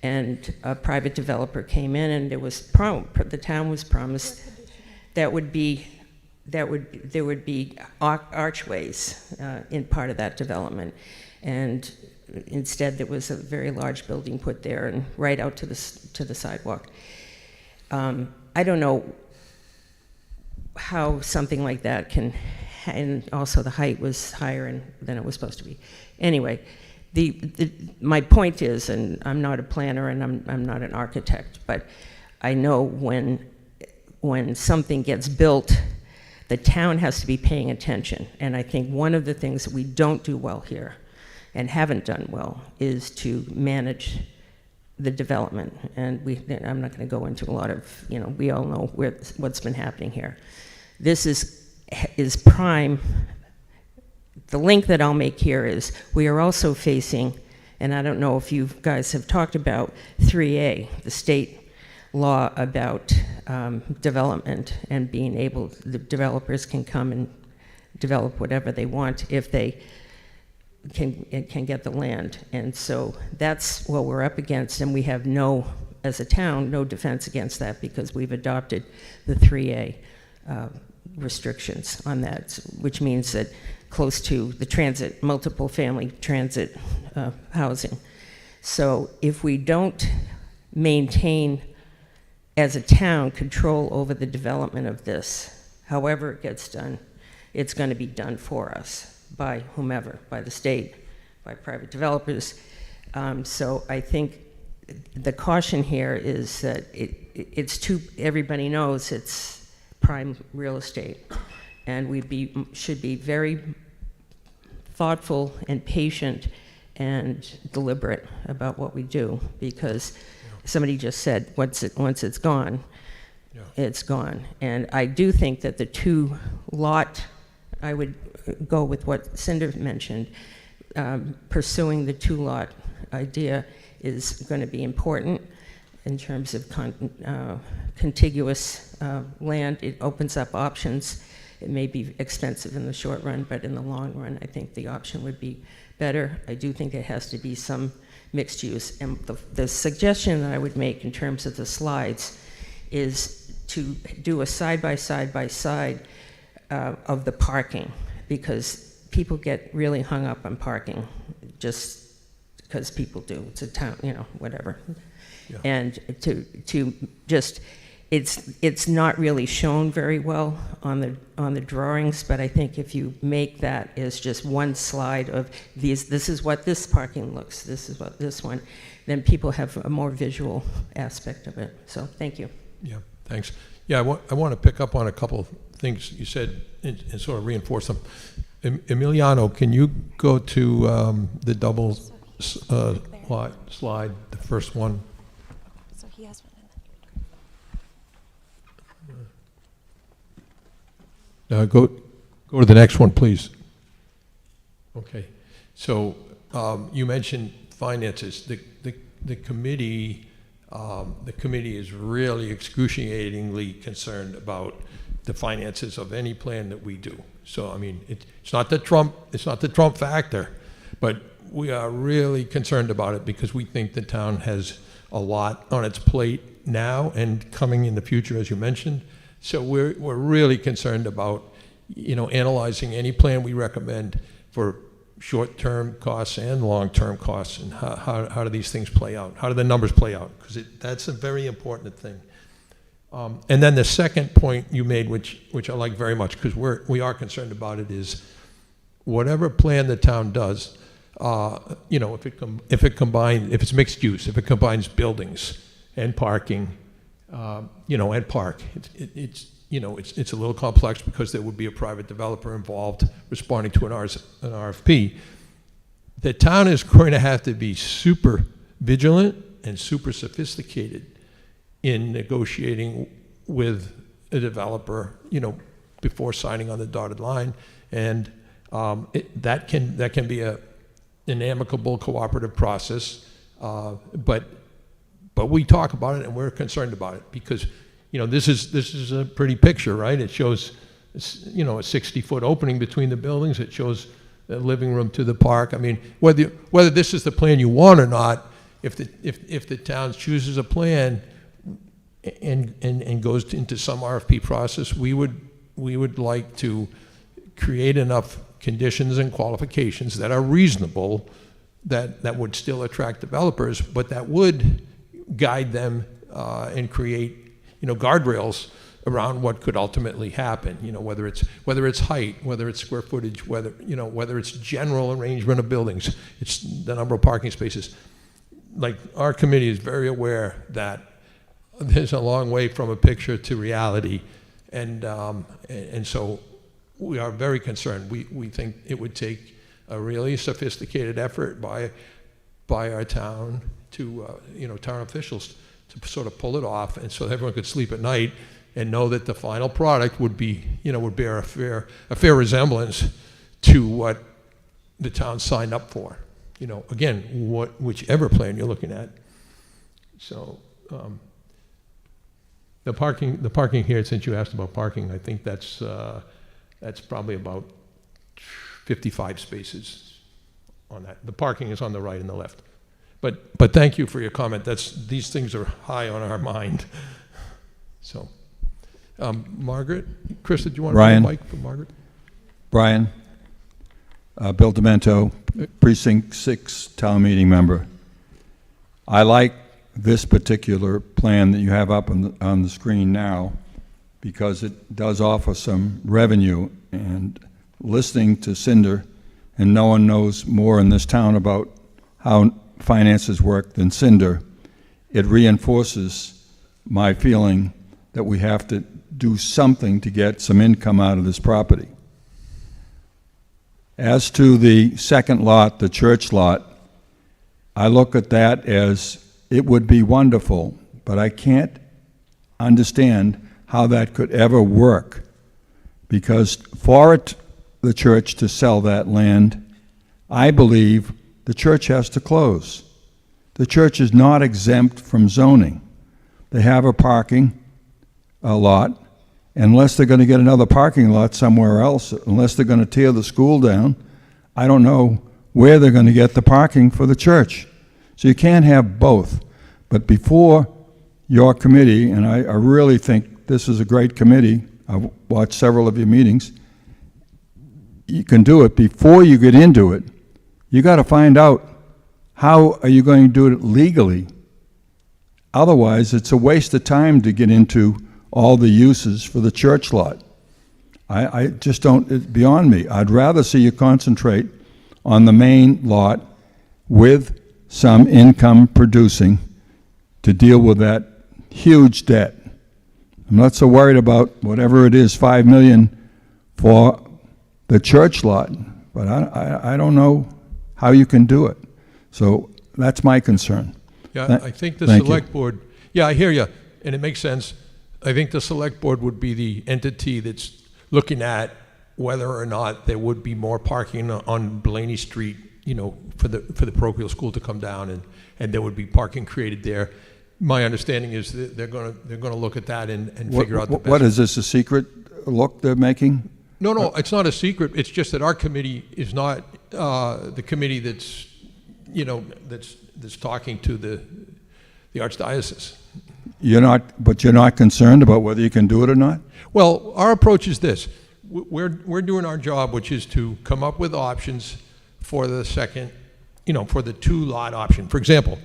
And a private developer came in, and the town was promised there would be archways in part of that development, and instead there was a very large building put there and right out to the sidewalk. I don't know how something like that can, and also the height was higher than it was supposed to be. Anyway, my point is, and I'm not a planner and I'm not an architect, but I know when something gets built, the town has to be paying attention. And I think one of the things that we don't do well here and haven't done well is to manage the development. And I'm not going to go into a lot of, we all know what's been happening here. This is prime. The link that I'll make here is we are also facing, and I don't know if you guys have talked about 3A, the state law about development and being able, the developers can come and develop whatever they want if they can get the land. And so that's what we're up against, and we have as a town, no defense against that because we've adopted the 3A restrictions on that, which means that close to the transit, multiple family transit housing. So if we don't maintain, as a town, control over the development of this, however it gets done, it's going to be done for us by whomever, by the state, by private developers. So I think the caution here is that everybody knows it's prime real estate. And should be very thoughtful and patient and deliberate about what we do, because somebody just said, once it's gone, it's gone. And I do think that the two lot, I would go with what Cinder mentioned, pursuing the two lot idea is going to be important in terms of contiguous land. It opens up options. It may be expensive in the short run, but in the long run, I think the option would be better. I do think it has to be some mixed use. And the suggestion that I would make in terms of the slides is to do a side-by-side of the parking, because people get really hung up on parking just because people do. It's a town, whatever. Yeah. And to just, it's not really shown very well on the drawings, but I think if you make that as just one slide of this is what this parking looks, this is what this one, then people have a more visual aspect of it. So thank you. Yeah, thanks. Yeah, I want to pick up on a couple of things you said and sort of reinforce them. Emiliano, can you go to the double slide, the first one? So he has one. Go to the next one, please. Okay. So you mentioned finances. The committee is really excruciatingly concerned about the finances of any plan that we do. So I mean, it's not the Trump factor, but we are really concerned about it because we think the town has a lot on its plate now and coming in the future, as you mentioned. So we're really concerned about, analyzing any plan we recommend for short-term costs and long-term costs, and how do these things play out? How do the numbers play out? Because that's a very important thing. And then the second point you made, which I like very much, because we are concerned about it, is whatever plan the town does, if it's mixed use, if it combines buildings and parking, and park, it's a little complex because there would be a private developer involved responding to an RFP. The town is going to have to be super vigilant and super sophisticated in negotiating with a developer, before signing on the dotted line, and that can be an amicable, cooperative process. But we talk about it and we're concerned about it because, this is a pretty picture, right? It shows, a 60-foot opening between the buildings. It shows the living room to the park. I mean, whether this is the plan you want or not, if the town chooses a plan and goes into some RFP process, we would like to create enough conditions and qualifications that are reasonable, that would still attract developers, but that would guide them and create, guardrails around what could ultimately happen. Whether it's height, whether it's square footage, whether it's general arrangement of buildings, it's the number of parking spaces. Like, our committee is very aware that there's a long way from a picture to reality, and so we are very concerned. We think it would take a really sophisticated effort by our town to town officials to sort of pull it off, and so everyone could sleep at night and know that the final product would bear a fair resemblance to what the town signed up for. Again, whichever plan you're looking at. So. The parking here, since you asked about parking, I think that's probably about 55 spaces on that. The parking is on the right and the left. But thank you for your comment. These things are high on our mind. So, Margaret, Chris, did you want to have a mic for Margaret? Brian, Bill Demento, Precinct 6 town meeting member. I like this particular plan that you have up on the screen now because it does offer some revenue, and listening to Cinder, and no one knows more in this town about how finances work than Cinder, it reinforces my feeling that we have to do something to get some income out of this property. As to the second lot, the church lot, I look at that as it would be wonderful, but I can't understand how that could ever work, because for the church to sell that land, I believe the church has to close. The church is not exempt from zoning. They have a parking lot. Unless they're going to get another parking lot somewhere else, unless they're going to tear the school down, I don't know where they're going to get the parking for the church. So you can't have both. But before your committee, and I really think this is a great committee, I've watched several of your meetings, you can do it. Before you get into it, you got to find out how are you going to do it legally. Otherwise, it's a waste of time to get into all the uses for the church lot. I just don't, it's beyond me. I'd rather see you concentrate on the main lot with some income producing to deal with that huge debt. I'm not so worried about whatever it is, $5 million for the church lot, but I don't know how you can do it. So that's my concern. Yeah, I think the Thank select you. board, yeah, I hear you, and it makes sense. I think the select board would be the entity that's looking at whether or not there would be more parking on Blaney Street, you know, for the parochial school to come down, and there would be parking created there. My understanding is that they're gonna look at that and figure out the best. What is this, a secret look they're making? No, it's not a secret. It's just that our committee is not the committee that's, you know, that's talking to the archdiocese. But you're not concerned about whether you can do it or not? Well, our approach is this. We're doing our job, which is to come up with options for the second, you know, for the two lot option. For example,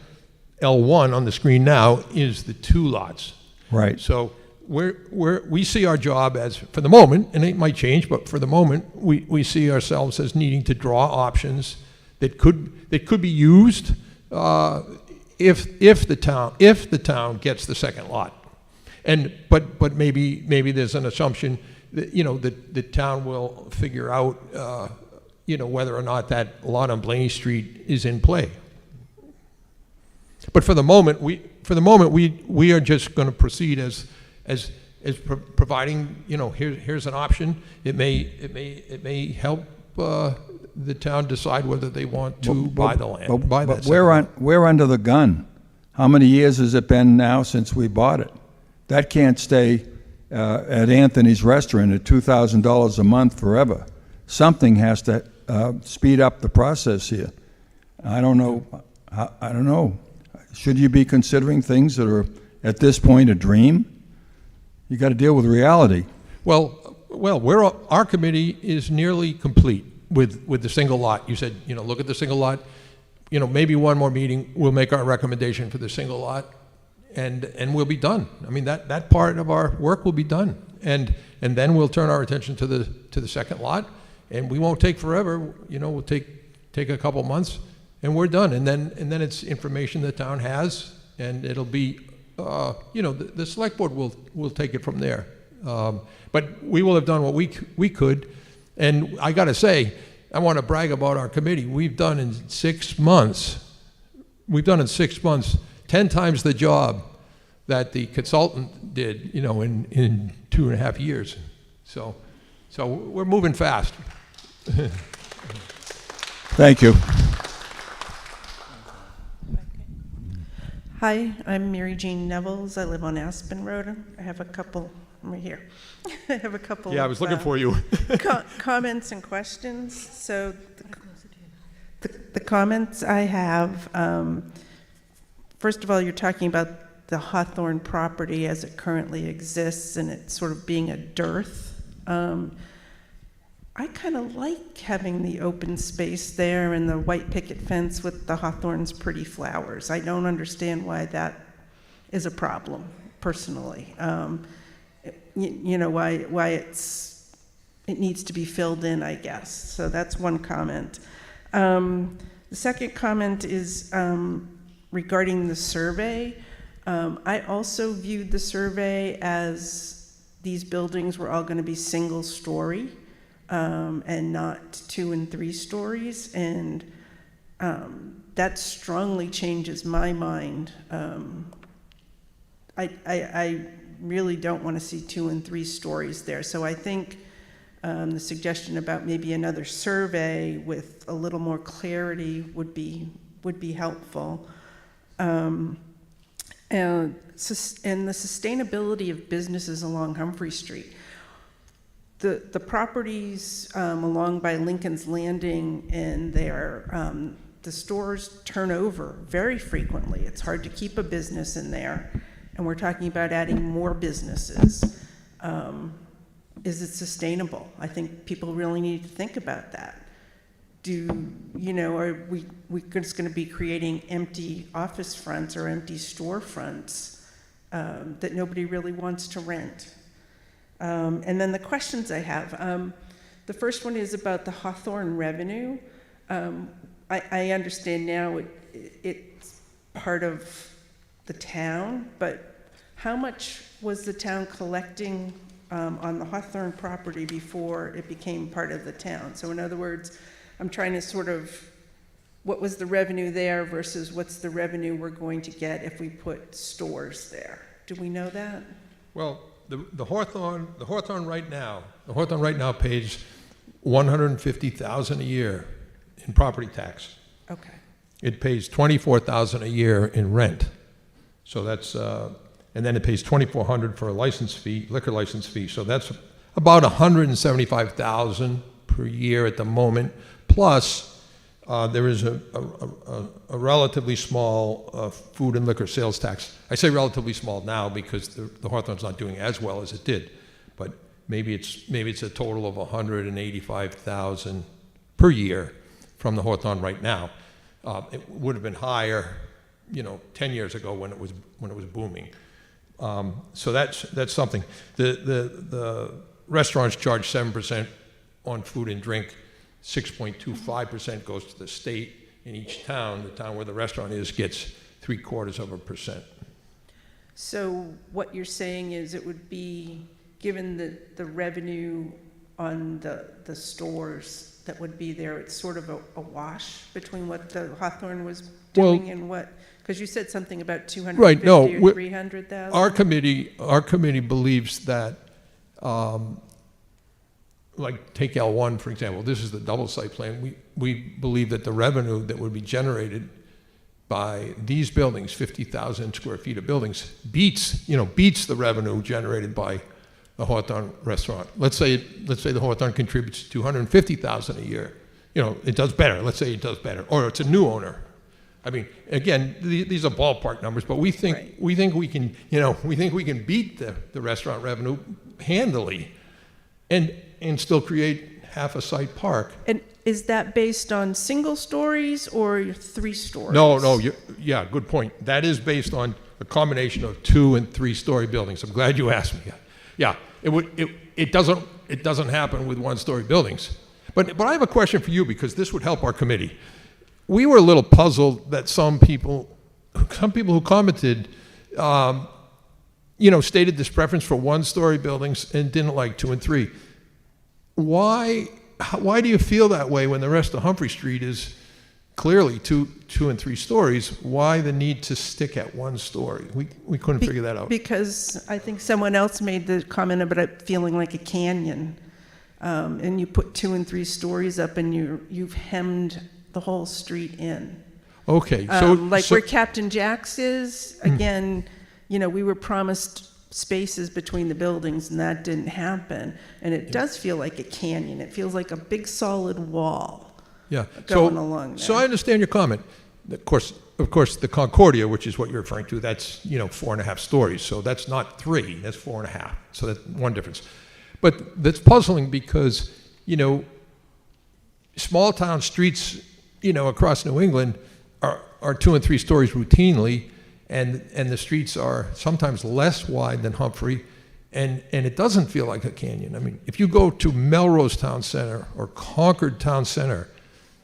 L1 on the screen now is the two lots. Right. So we see our job as, for the moment, and it might change, but for the moment, we see ourselves as needing to draw options that could be used if the town gets the second lot. But maybe there's an assumption that, you know, that the town will figure out you know, whether or not that lot on Blaney Street is in play. But for the moment we are just going to proceed as providing, you know, here's an option. It may help the town decide whether they want to buy the land. But we're under the gun. How many years has it been now since we bought it? That can't stay at Anthony's restaurant at $2,000 a month forever. Something has to speed up the process here. I don't know. I don't know. Should you be considering things that are at this point a dream? You got to deal with reality. Well, our committee is nearly complete with the single lot. You said, you know, look at the single lot. You know, maybe one more meeting, we'll make our recommendation for the single lot, and we'll be done. I mean, that part of our work will be done, and then we'll turn our attention to the second lot, and we won't take forever. You know, we'll take a couple months, and we're done. And then it's information the town has, and it'll be, you know, the select board will take it from there. But we will have done what we could, and I got to say, I want to brag about our committee. We've done in 6 months 10 times the job that the consultant did, you know, in 2.5 years. So we're moving fast. Thank you. Hi, I'm Mary Jean Nevels. I live on Aspen Road. I have a couple, I'm right here. I have a couple Yeah, I was looking for you. comments and questions. So the comments I have, first of all, you're talking about the Hawthorne property as it currently exists and it sort of being a dearth. I kind of like having the open space there and the white picket fence with the Hawthorne's pretty flowers. I don't understand why that is a problem, personally. You know, why it needs to be filled in, I guess. So that's one comment. The second comment is regarding the survey. I also viewed the survey as these buildings were all going to be single story and not 2 and 3 stories, and that strongly changes my mind. I really don't want to see 2 and 3 stories there, so I think the suggestion about maybe another survey with a little more clarity would be helpful. And the sustainability of businesses along Humphrey Street. The properties along by Lincoln's Landing and there, the stores turn over very frequently. It's hard to keep a business in there, and we're talking about adding more businesses. Is it sustainable? I think people really need to think about that. Are we just going to be creating empty office fronts or empty store fronts that nobody really wants to rent? And then the questions I have. The first one is about the Hawthorne revenue. I understand now it's part of the town, but how much was the town collecting on the Hawthorne property before it became part of the town? So in other words, I'm trying to sort of, what was the revenue there versus what's the revenue we're going to get if we put stores there? Do we know that? Well, the Hawthorne right now pays $150,000 a year in property tax. Okay. It pays $24,000 a year in rent. So that's, and then it pays $2,400 for a license fee, liquor license fee. So that's about $175,000 per year at the moment. Plus, there is a relatively small food and liquor sales tax. I say relatively small now because the Hawthorne's not doing as well as it did, but maybe it's a total of $185,000 per year from the Hawthorne right now. It would have been higher, 10 years ago when it was booming. So that's something. The restaurants charge 7% on food and drink. 6.25% goes to the state. In each town, the town where the restaurant is gets 0.75%. So what you're saying is it would be, given the revenue on the stores that would be there, it's sort of a wash between what the Hawthorne was doing and what, because you said something about 250 right, no, or 300,000. Our committee believes that, like take L1 for example, this is the double site plan. We believe that the revenue that would be generated by these buildings, 50,000 square feet of buildings, beats the revenue generated by the Hawthorne restaurant. Let's say the Hawthorne contributes $250,000 a year. It does better. Let's say it does better, or it's a new owner. I mean, again, these are ballpark numbers, but we think Right. we think we can beat the restaurant revenue handily, and still create half a site park. And is that based on single stories or 3 stories? No, yeah, good point. That is based on a combination of 2 and 3 story buildings. I'm glad you asked me. Yeah, it doesn't happen with 1 story buildings. But I have a question for you because this would help our committee. We were a little puzzled that some people who commented, stated this preference for 1 story buildings and didn't like 2 and 3. Why do you feel that way when the rest of Humphrey Street is clearly 2 and 3 stories? Why the need to stick at 1 story? We couldn't figure that out. Because I think someone else made the comment about it feeling like a canyon. And you put 2 and 3 stories up and you've hemmed the whole street in. Okay. Where Captain Jack's is, again, we were promised spaces between the buildings and that didn't happen. And it does feel like a canyon. It feels like a big solid wall. Yeah. Going along there. So I understand your comment. Of course, the Concordia, which is what you're referring to, that's 4.5 stories. So that's not 3. That's 4.5. So that's one difference. But that's puzzling because small town streets across New England are 2 and 3 stories routinely, and the streets are sometimes less wide than Humphrey, and it doesn't feel like a canyon. I mean, if you go to Melrose Town Center or Concord Town Center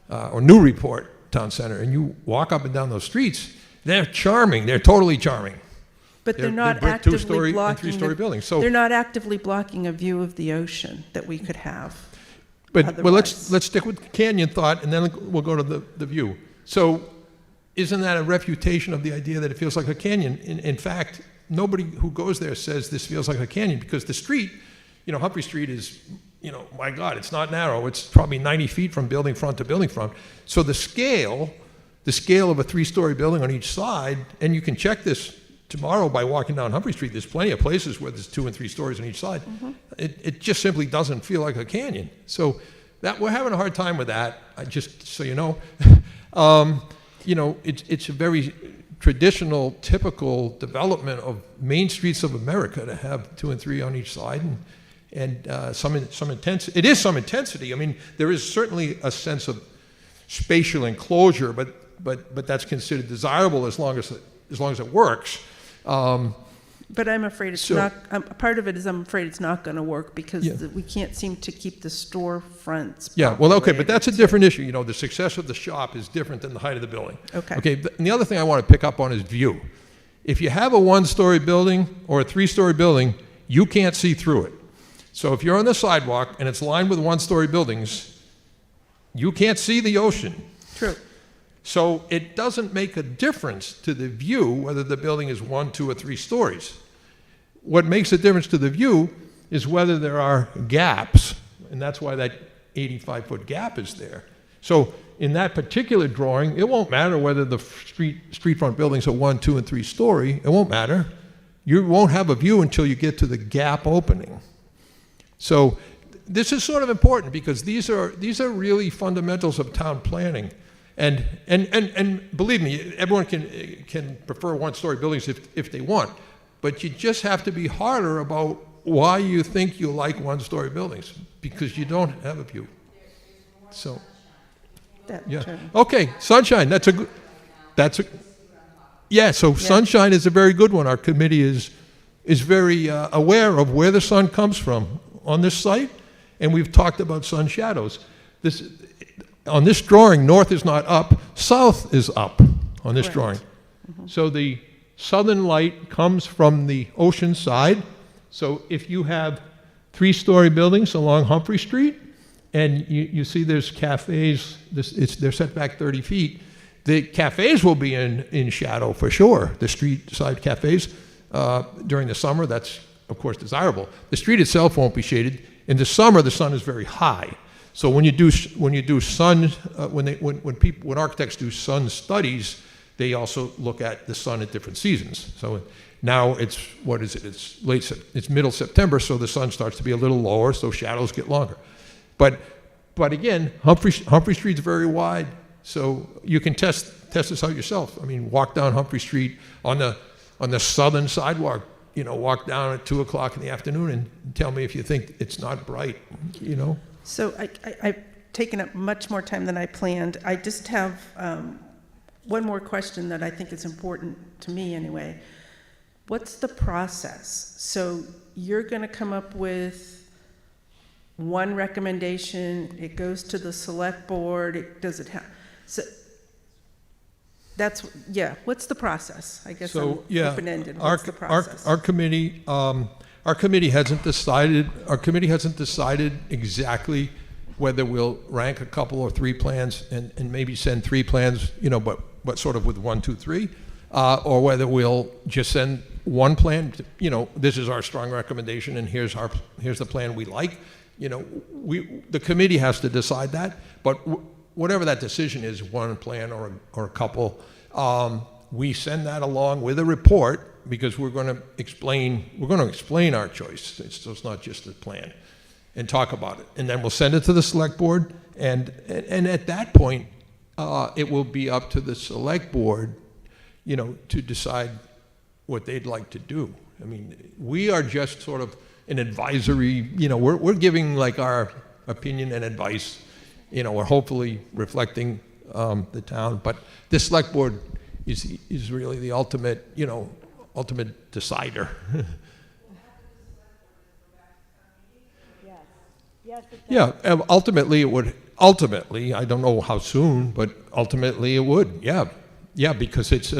or Newburyport Town Center and you walk up and down those streets, they're charming. They're totally charming. But they're not brick actively two-story and blocking three-story buildings. So, they're not actively blocking a view of the ocean that we could have. but well, otherwise. let's stick with canyon thought, and then we'll go to the view. So, isn't that a refutation of the idea that it feels like a canyon? In fact, nobody who goes there says this feels like a canyon, because the street, Humphrey Street is, my God, it's not narrow. It's probably 90 feet from building front to building front. So the scale of a three-story building on each side, and you can check this tomorrow by walking down Humphrey Street. There's plenty of places where there's 2 and 3 stories on each side. It just simply doesn't feel like a canyon. So that we're having a hard time with that. Just so you know, it's a very traditional, typical development of main streets of America to have 2 and 3 on each side, and some intensity. It is some intensity. I mean, there is certainly a sense of spatial enclosure, but that's considered desirable as long as it works. But I'm afraid it's not. Part of it is I'm afraid it's not going to work because we can't seem to keep the storefronts. Yeah, well, okay, but that's a different issue. The success of the shop is different than the height of the building. Okay. Okay, and the other thing I want to pick up on is view. If you have a 1-story building or a 3-story building, you can't see through it. So if you're on the sidewalk and it's lined with 1-story buildings, you can't see the ocean. True. So it doesn't make a difference to the view whether the building is 1, 2, or 3 stories. What makes a difference to the view is whether there are gaps, and that's why that 85-foot gap is there. So in that particular drawing, it won't matter whether the street front buildings are 1, 2, and 3 story. It won't matter. You won't have a view until you get to the gap opening. So this is sort of important because these are really fundamentals of town planning. And believe me, everyone can prefer 1-story buildings if they want, but you just have to be harder about why you think you like 1-story buildings, because you don't have a view. So, yeah. Okay, sunshine. So sunshine is a very good one. Our committee is very aware of where the sun comes from on this site, and we've talked about sun shadows. On this drawing, north is not up, south is up on this drawing. So the southern light comes from the ocean side. So if you have 3-story buildings along Humphrey Street, and you see there's cafes, they're set back 30 feet, the cafes will be in shadow for sure, the street side cafes. During the summer, that's of course desirable. The street itself won't be shaded. In the summer, the sun is very high. So when architects do sun studies, they also look at the sun at different seasons. So now it's it's middle September, so the sun starts to be a little lower, so shadows get longer. But again, Humphrey Street's very wide, so you can test this out yourself. I mean, walk down Humphrey Street on the southern sidewalk. Walk down at 2:00 in the afternoon and tell me if you think it's not bright. So I've taken up much more time than I planned. I just have one more question that I think is important to me anyway. What's the process? So you're going to come up with one recommendation, it goes to the select board, what's the process? I guess I'm open-ended. What's the process? Our committee hasn't decided exactly whether we'll rank a couple or 3 plans and maybe send 3 plans, but sort of with 1, 2, 3, or whether we'll just send 1 plan. This is our strong recommendation, and here's the plan we like. The committee has to decide that, but whatever that decision is, 1 plan or a couple, we send that along with a report. Because we're going to explain our choice. It's not just a plan, and talk about it, and then we'll send it to the select board, and at that point, it will be up to the select board, to decide what they'd like to do. I mean, we are just sort of an advisory. We're giving like our opinion and advice. We're hopefully reflecting the town, but the select board is really the ultimate decider. Yeah, ultimately it would. Ultimately, I don't know how soon, but ultimately it would. Yeah, because it's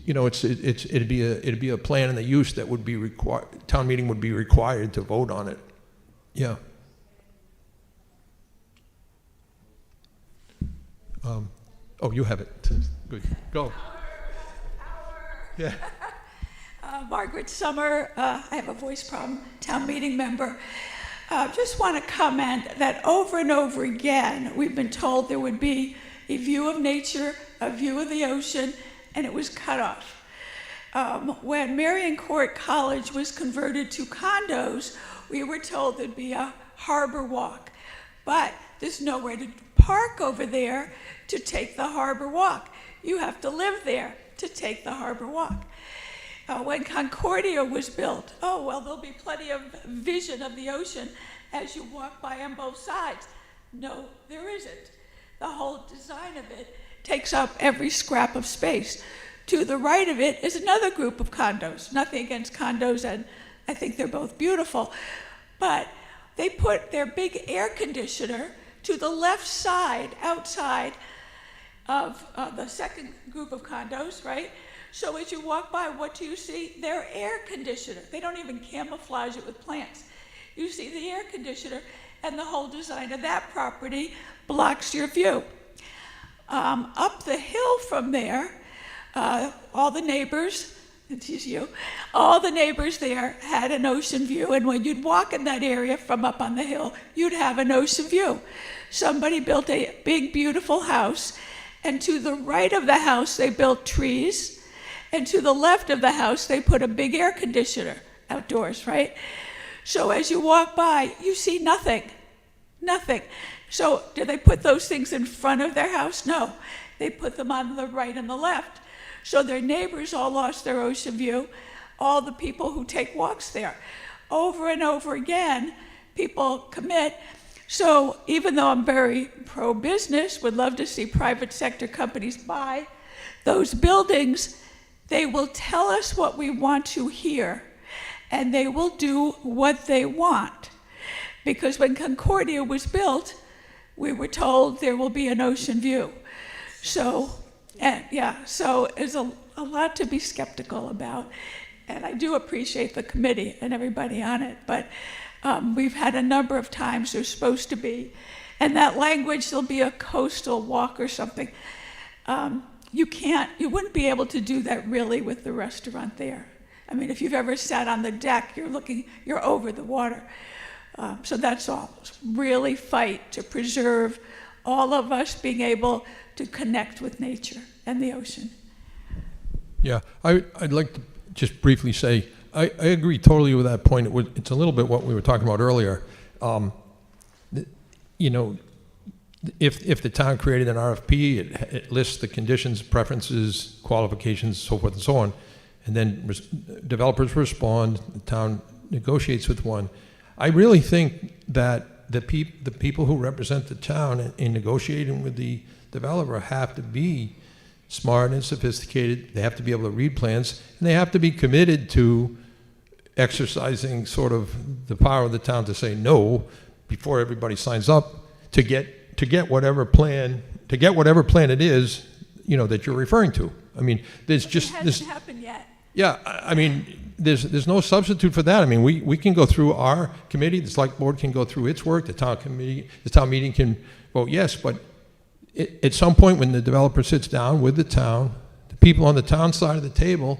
it'd be a plan and the use that would be required, town meeting would be required to vote on it. Yeah. Oh, you have it. Good. Go. Yeah. Margaret Summer, I have a voice problem, town meeting member. Just want to comment that over and over again, we've been told there would be a view of nature, a view of the ocean, and it was cut off. When Marion Court College was converted to condos, we were told there'd be a harbor walk, but there's nowhere to park over there to take the harbor walk. You have to live there to take the harbor walk. When Concordia was built, oh, well, there'll be plenty of vision of the ocean as you walk by on both sides. No, there isn't. The whole design of it takes up every scrap of space. To the right of it is another group of condos. Nothing against condos, and I think they're both beautiful. But they put their big air conditioner to the left side, outside of the second group of condos, right? So as you walk by, what do you see? Their air conditioner. They don't even camouflage it with plants. You see the air conditioner, and the whole design of that property blocks your view. Up the hill from there, all the neighbors, all the neighbors there had an ocean view, and when you'd walk in that area from up on the hill, you'd have an ocean view. Somebody built a big, beautiful house, and to the right of the house, they built trees, and to the left of the house, they put a big air conditioner outdoors, right? So as you walk by, you see nothing, nothing. So did they put those things in front of their house? No, they put them on the right and the left. So their neighbors all lost their ocean view, all the people who take walks there. Over and over again, people commit. So even though I'm very pro-business, would love to see private sector companies buy those buildings, they will tell us what we want to hear, and they will do what they want. Because when Concordia was built, we were told there will be an ocean view. So, so there's a lot to be skeptical about. And I do appreciate the committee and everybody on it, but we've had a number of times there's supposed to be, and that language, there'll be a coastal walk or something. You wouldn't be able to do that really with the restaurant there. I mean, if you've ever sat on the deck, you're over the water. So that's all. Really fight to preserve all of us being able to connect with nature and the ocean. Yeah, I'd like to just briefly say, I agree totally with that point. It's a little bit what we were talking about earlier. If the town created an RFP, it lists the conditions, preferences, qualifications, so forth and so on, and then developers respond, the town negotiates with one. I really think that the people who represent the town in negotiating with the developer have to be smart and sophisticated. They have to be able to read plans, and they have to be committed to exercising sort of the power of the town to say no before everybody signs up to get whatever plan it is, that you're referring to. I mean, there's just it hasn't happened yet. Yeah, I mean, there's no substitute for that. I mean, we can go through our committee, the select board can go through its work, the town meeting can vote yes, but at some point when the developer sits down with the town, the people on the town side of the table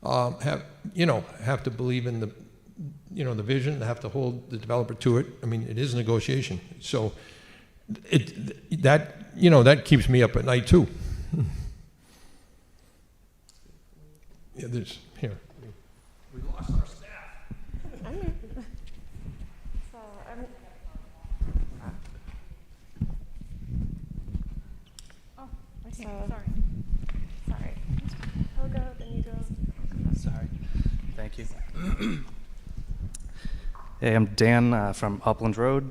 have to believe in the vision, have to hold the developer to it. I mean, it is a negotiation. So that keeps me up at night too. Yeah, there's here. We lost our staff. Sorry. I'll go, then you go. Sorry. Thank you. Hey, I'm Dan from Upland Road.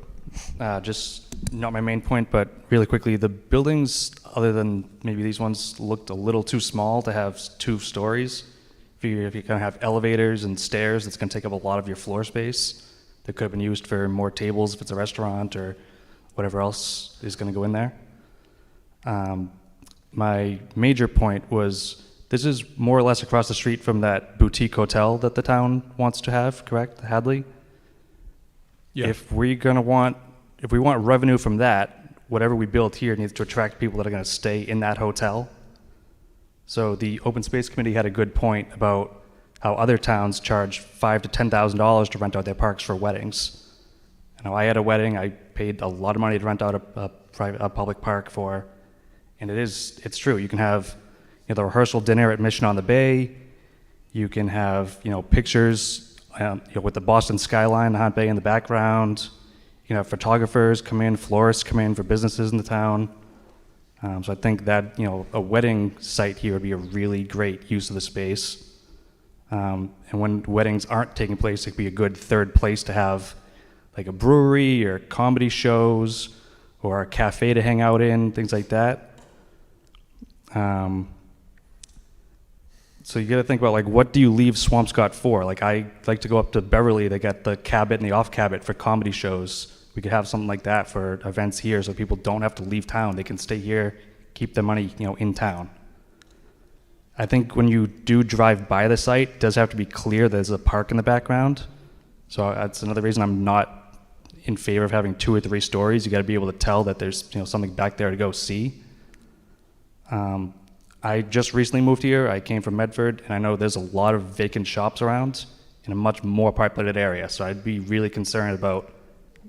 Just not my main point, but really quickly, the buildings, other than maybe these ones, looked a little too small to have 2 stories. If you kind of have elevators and stairs, that's going to take up a lot of your floor space. That could have been used for more tables if it's a restaurant or whatever else is going to go in there. My major point was this is more or less across the street from that boutique hotel that the town wants to have, correct, Hadley? Yeah. If we want revenue from that, whatever we build here needs to attract people that are going to stay in that hotel. So the Open Space Committee had a good point about how other towns charge $5,000 to $10,000 to rent out their parks for weddings. You know, I had a wedding I paid a lot of money to rent out a public park for, and it's true. You can have the rehearsal dinner at Mission on the Bay. You can have pictures with the Boston skyline, the Hunt Bay in the background. You can have photographers come in, florists come in for businesses in the town. So I think that a wedding site here would be a really great use of the space. And when weddings aren't taking place, it could be a good third place to have like a brewery or comedy shows or a cafe to hang out in, things like that. So you got to think about like, what do you leave Swampscott for? Like, I like to go up to Beverly. They got the Cabot and the Off Cabot for comedy shows. We could have something like that for events here, so people don't have to leave town. They can stay here, keep their money, in town. I think when you do drive by the site, it does have to be clear there's a park in the background. So that's another reason I'm not in favor of having 2 or 3 stories. You got to be able to tell that there's something back there to go see. I just recently moved here. I came from Medford, and I know there's a lot of vacant shops around in a much more populated area. So I'd be really concerned about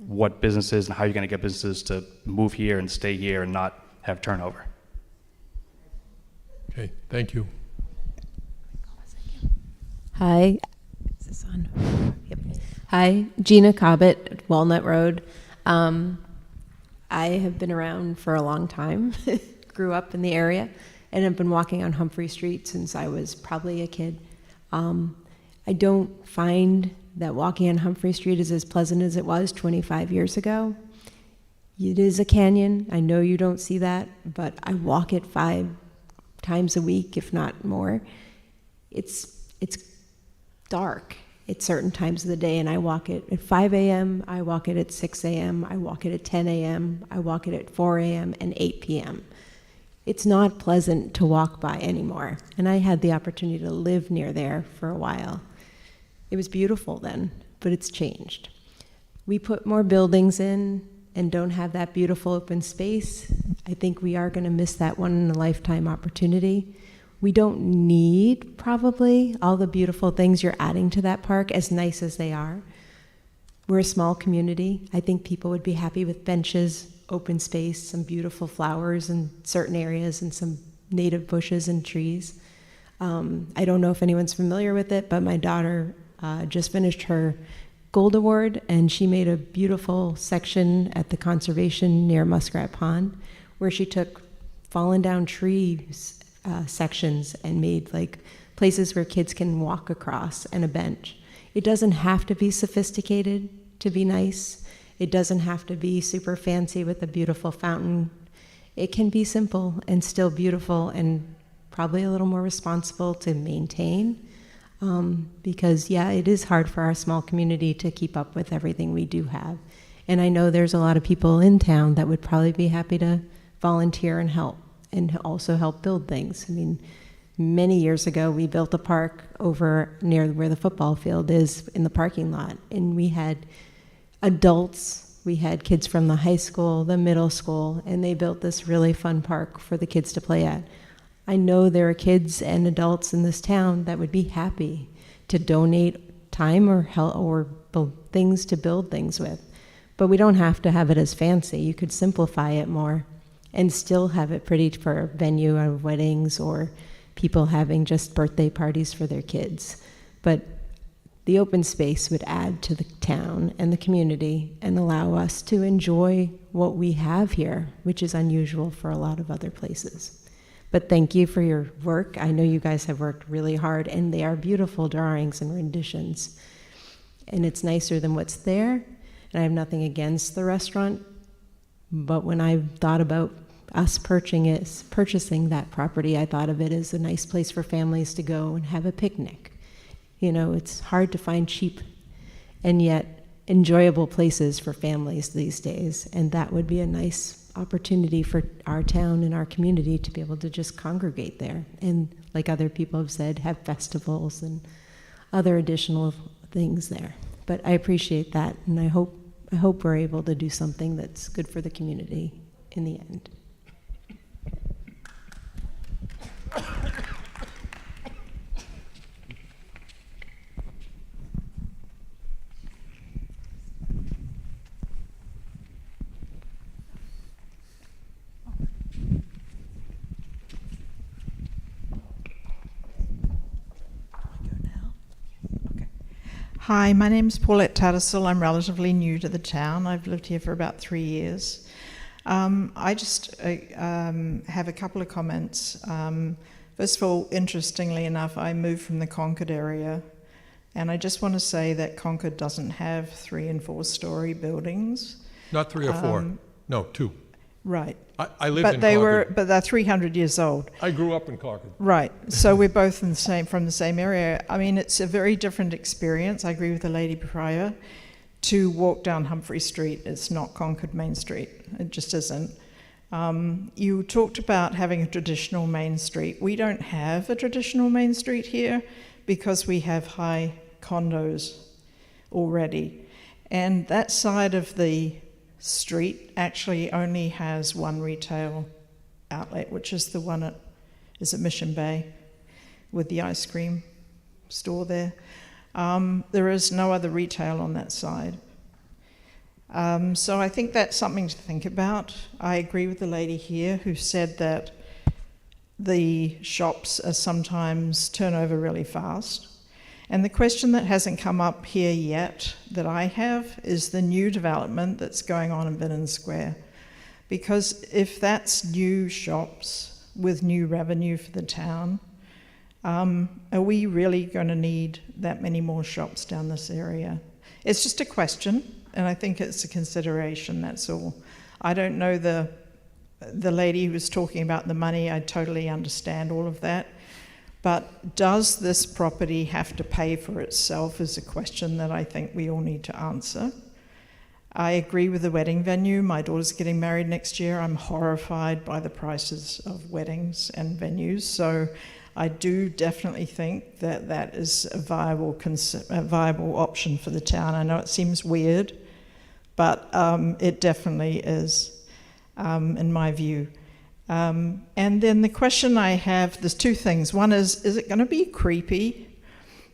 what businesses and how you're going to get businesses to move here and stay here and not have turnover. Okay, thank you. Hi. Is this on? Yep. Hi, Gina Cobbett, Walnut Road. I have been around for a long time, grew up in the area, and have been walking on Humphrey Street since I was probably a kid. I don't find that walking on Humphrey Street is as pleasant as it was 25 years ago. It is a canyon. I know you don't see that, but I walk it 5 times a week, if not more. It's dark at certain times of the day, and I walk it at 5 a.m., I walk it at 6 a.m., I walk it at 10 a.m., I walk it at 4 a.m. and 8 p.m. It's not pleasant to walk by anymore, and I had the opportunity to live near there for a while. It was beautiful then, but it's changed. We put more buildings in and don't have that beautiful open space. I think we are going to miss that one-in-a-lifetime opportunity. We don't need, probably, all the beautiful things you're adding to that park, as nice as they are. We're a small community. I think people would be happy with benches, open space, some beautiful flowers in certain areas, and some native bushes and trees. I don't know if anyone's familiar with it, but my daughter just finished her Gold Award, and she made a beautiful section at the conservation near Muskrat Pond, where she took fallen down trees sections and made like places where kids can walk across and a bench. It doesn't have to be sophisticated to be nice. It doesn't have to be super fancy with a beautiful fountain. It can be simple and still beautiful, and probably a little more responsible to maintain. Because yeah, it is hard for our small community to keep up with everything we do have. And I know there's a lot of people in town that would probably be happy to volunteer and help, and also help build things. I mean, many years ago, we built a park over near where the football field is in the parking lot, and we had adults, we had kids from the high school, the middle school, and they built this really fun park for the kids to play at. I know there are kids and adults in this town that would be happy to donate time or help or things to build things with. But we don't have to have it as fancy. You could simplify it more and still have it pretty for a venue of weddings or people having just birthday parties for their kids. But the open space would add to the town and the community and allow us to enjoy what we have here, which is unusual for a lot of other places. But thank you for your work. I know you guys have worked really hard, and they are beautiful drawings and renditions. And it's nicer than what's there. And I have nothing against the restaurant, but when I thought about us purchasing that property, I thought of it as a nice place for families to go and have a picnic. You know, it's hard to find cheap, and yet enjoyable places for families these days, and that would be a nice opportunity for our town and our community to be able to just congregate there, and like other people have said, have festivals and other additional things there. But I appreciate that, and I hope we're able to do something that's good for the community in the end. Hi, my name is Paulette Tattersall. I'm relatively new to the town. I've lived here for about 3 years. I just have a couple of comments. First of all, interestingly enough, I moved from the Concord area, and I just want to say that Concord doesn't have 3- and 4-story buildings. Not 3 or 4. No, 2. Right. I lived in Concord. But they're 300 years old. I grew up in Concord. Right. So we're both from the same area. I mean, it's a very different experience. I agree with the lady prior. To walk down Humphrey Street, it's not Concord Main Street. It just isn't. You talked about having a traditional Main Street. We don't have a traditional Main Street here because we have high condos already. And that side of the street actually only has one retail outlet, which is the one at Mission Bay with the ice cream store there. There is no other retail on that side. So I think that's something to think about. I agree with the lady here who said that the shops are sometimes turn over really fast. And the question that hasn't come up here yet that I have is the new development that's going on in Binnen Square. Because if that's new shops with new revenue for the town, are we really going to need that many more shops down this area? It's just a question, and I think it's a consideration, that's all. I don't know the lady who was talking about the money. I totally understand all of that. But does this property have to pay for itself is a question that I think we all need to answer. I agree with the wedding venue. My daughter's getting married next year. I'm horrified by the prices of weddings and venues. So I do definitely think that that is a viable option for the town. I know it seems weird, but it definitely is, in my view. And then the question I have, there's 2 things. One is it going to be creepy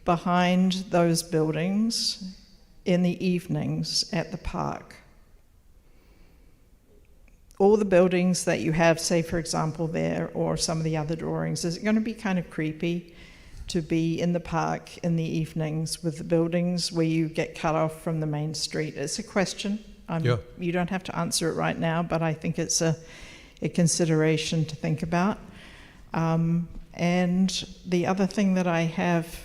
behind those buildings in the evenings at the park? All the buildings that you have, say, for example, there, or some of the other drawings, is it going to be kind of creepy to be in the park in the evenings with the buildings where you get cut off from the main street? It's a question. Yeah. You don't have to answer it right now, but I think it's a consideration to think about. And the other thing that I have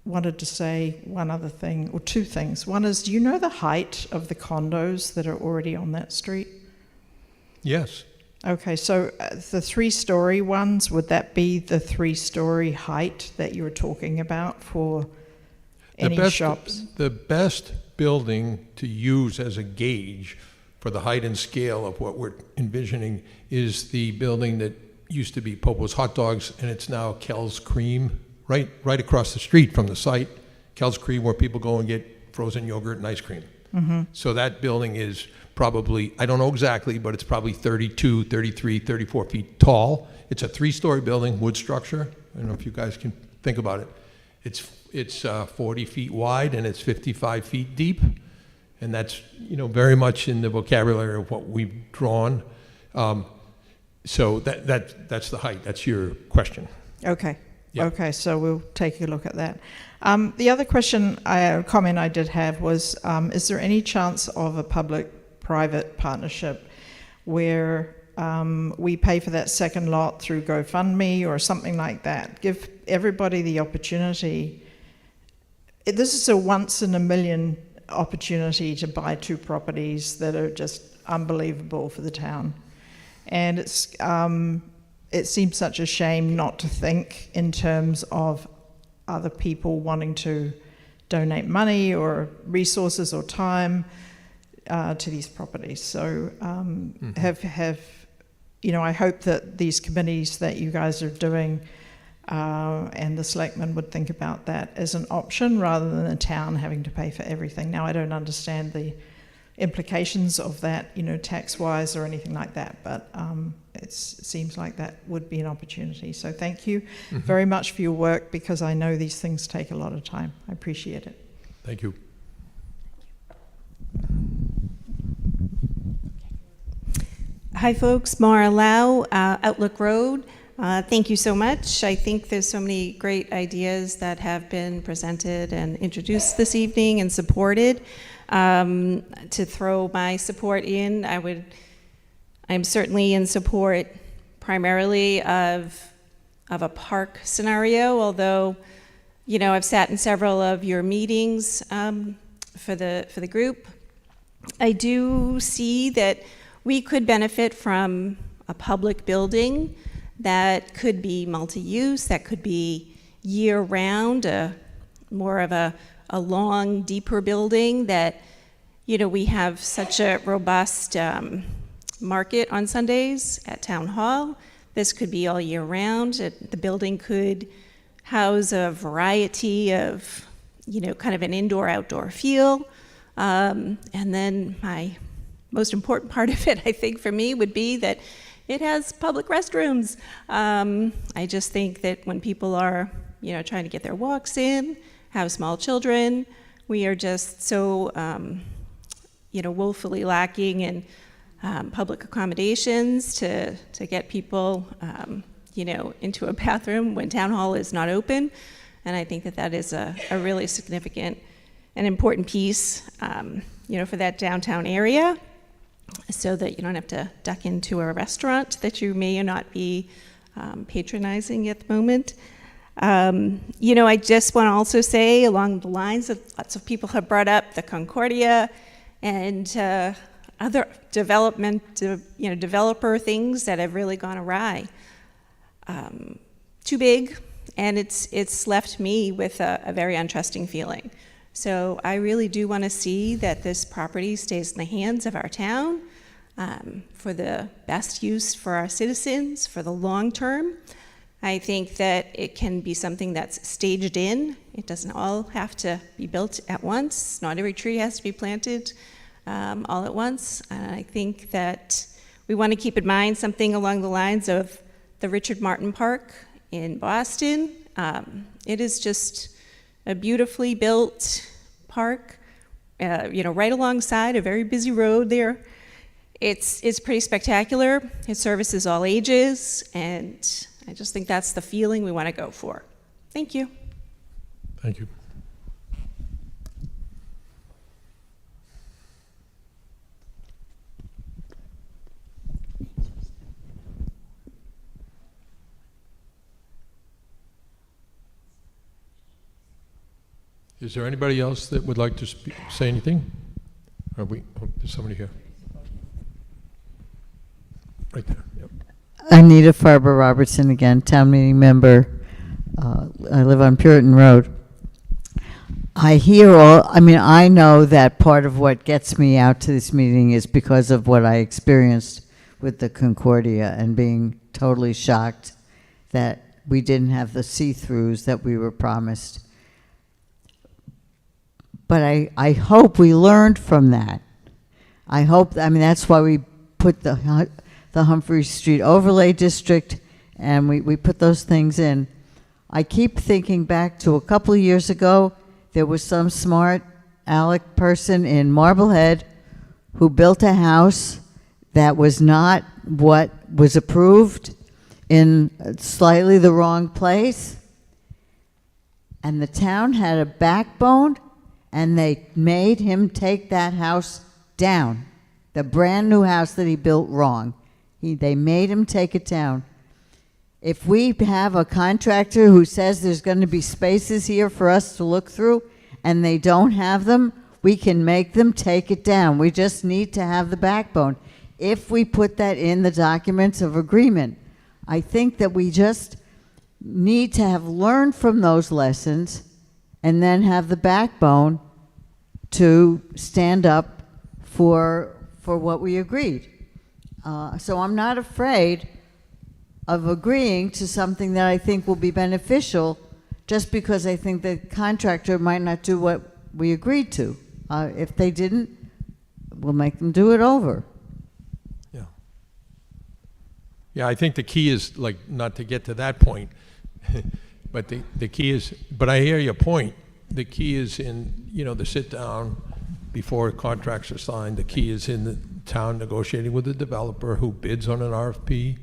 wanted to say, one other thing, or 2 things. One is, do you know the height of the condos that are already on that street? Yes. Okay, so the 3-story ones, would that be the 3-story height that you were talking about for any shops? The best building to use as a gauge for the height and scale of what we're envisioning is the building that used to be Popo's Hot Dogs, and it's now Kel's Cream, right across the street from the site. Kel's Cream, where people go and get frozen yogurt and ice cream. Mm-hmm. So that building is probably, I don't know exactly, but it's probably 32, 33, 34 feet tall. It's a 3-story building, wood structure. I don't know if you guys can think about it. It's 40 feet wide and it's 55 feet deep. And that's, very much in the vocabulary of what we've drawn. So that's the height. That's your question. Okay. Yeah. Okay, so we'll take a look at that. The other comment I did have was, is there any chance of a public-private partnership where we pay for that second lot through GoFundMe or something like that? Give everybody the opportunity. This is a once-in-a-million opportunity to buy 2 properties that are just unbelievable for the town. And it seems such a shame not to think in terms of other people wanting to donate money or resources or time to these properties. So I hope that these committees that you guys are doing and the selectmen would think about that as an option rather than the town having to pay for everything. Now, I don't understand the implications of that, tax-wise or anything like that, but it seems like that would be an opportunity. So thank you very much for your work, because I know these things take a lot of time. I appreciate it. Thank you. Hi folks, Mara Lau, Outlook Road. Thank you so much. I think there's so many great ideas that have been presented and introduced this evening and supported. To throw my support in, I'm certainly in support primarily of a park scenario, although, I've sat in several of your meetings for the group. I do see that we could benefit from a public building that could be multi-use, that could be year-round, more of a long, deeper building that, we have such a robust market on Sundays at Town Hall. This could be all year round. The building could house a variety of, kind of an indoor-outdoor feel. And then my most important part of it, I think, for me would be that it has public restrooms. I just think that when people are, trying to get their walks in, have small children, we are just so, woefully lacking in public accommodations to get people, into a bathroom when Town Hall is not open. And I think that is a really significant and important piece, for that downtown area, so that you don't have to duck into a restaurant that you may or not be patronizing at the moment. I just want to also say, along the lines that lots of people have brought up, the Concordia and other developer things that have really gone awry. Too big, and it's left me with a very untrusting feeling. So I really do want to see that this property stays in the hands of our town for the best use for our citizens for the long term. I think that it can be something that's staged in. It doesn't all have to be built at once. Not every tree has to be planted all at once. And I think that we want to keep in mind something along the lines of the Richard Martin Park in Boston. It is just a beautifully built park, right alongside a very busy road there. It's pretty spectacular. It services all ages, and I just think that's the feeling we want to go for. Thank you. Thank you. Is there anybody else that would like to say anything? There's somebody here. Right there. Yep. Anita Farber Robertson again, town meeting member. I live on Puritan Road. I know that part of what gets me out to this meeting is because of what I experienced with the Concordia and being totally shocked that we didn't have the see-throughs that we were promised. But I hope we learned from that. That's why we put the Humphrey Street Overlay District, and we put those things in. I keep thinking back to a couple of years ago, there was some smart aleck person in Marblehead who built a house that was not what was approved in slightly the wrong place. And the town had a backbone, and they made him take that house down. The brand new house that he built wrong. They made him take it down. If we have a contractor who says there's going to be spaces here for us to look through and they don't have them, we can make them take it down. We just need to have the backbone. If we put that in the documents of agreement, I think that we just need to have learned from those lessons and then have the backbone to stand up for what we agreed. So I'm not afraid of agreeing to something that I think will be beneficial just because I think the contractor might not do what we agreed to. If they didn't, we'll make them do it over. Yeah. Yeah, I think the key is, like, not to get to that point, but the key is, but I hear your point. The key is in, you know, the sit down before contracts are signed. The key is in the town negotiating with the developer who bids on an RFP.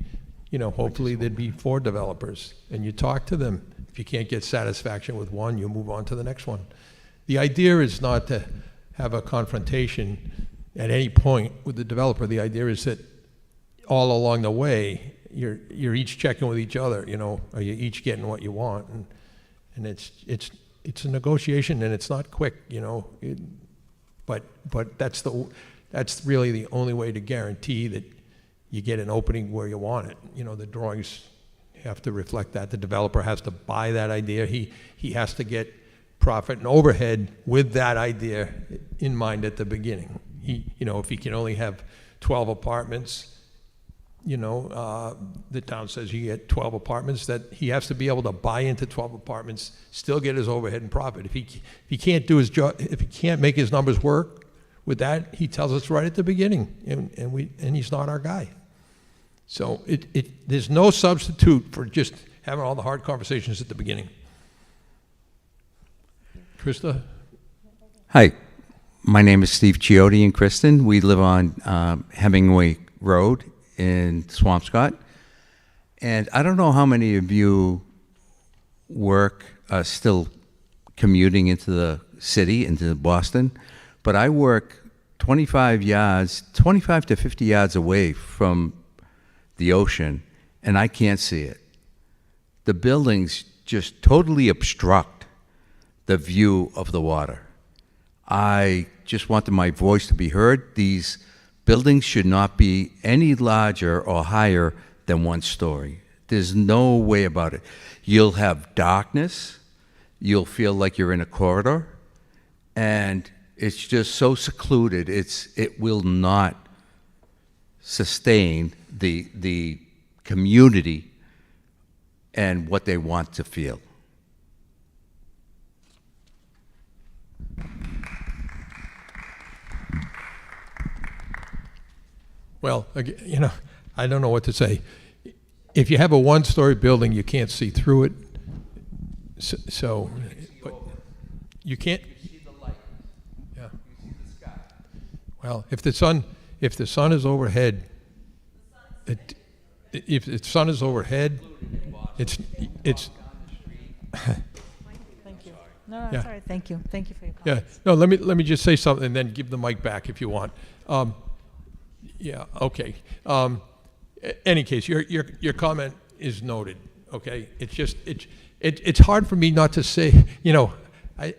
You know, hopefully there'd be 4 developers, and you talk to them. If you can't get satisfaction with one, you move on to the next one. The idea is not to have a confrontation at any point with the developer. The idea is that all along the way, you're each checking with each other. You know, are you each getting what you want? And it's a negotiation, and it's not quick. You know, but that's really the only way to guarantee that you get an opening where you want it. You know, the drawings have to reflect that. The developer has to buy that idea. He has to get profit and overhead with that idea in mind at the beginning. You know, if he can only have 12 apartments, you know, the town says you get 12 apartments, that he has to be able to buy into 12 apartments, still get his overhead and profit. If he can't do his job, if he can't make his numbers work with that, he tells us right at the beginning, and he's not our guy. So there's no substitute for just having all the hard conversations at the beginning. Krista? Hi, my name is Steve Chiotti and Kristen. We live on Hemingway Road in Swampscott. And I don't know how many of you still commuting into the city, into Boston, but I work 25 to 50 yards away from the ocean, and I can't see it. The buildings just totally obstruct the view of the water. I just wanted my voice to be heard. These buildings should not be any larger or higher than 1 story. There's no way about it. You'll have darkness, you'll feel like you're in a corridor, and it's just so secluded, it will not sustain the community and what they want to feel. Well, you know, I don't know what to say. If you have a 1-story building, you can't see through it. So but you can't. You see the light. Yeah. You see the sky. Well, if the sun is overhead, if the sun is overhead, it's. Thank you. No, Yeah. sorry. Thank you. Thank you for your Yeah. comments. No, let me just say something and then give the mic back if you want. Yeah. Okay. Any case, your comment is noted. Okay. It's just it's hard for me not to say. You know, I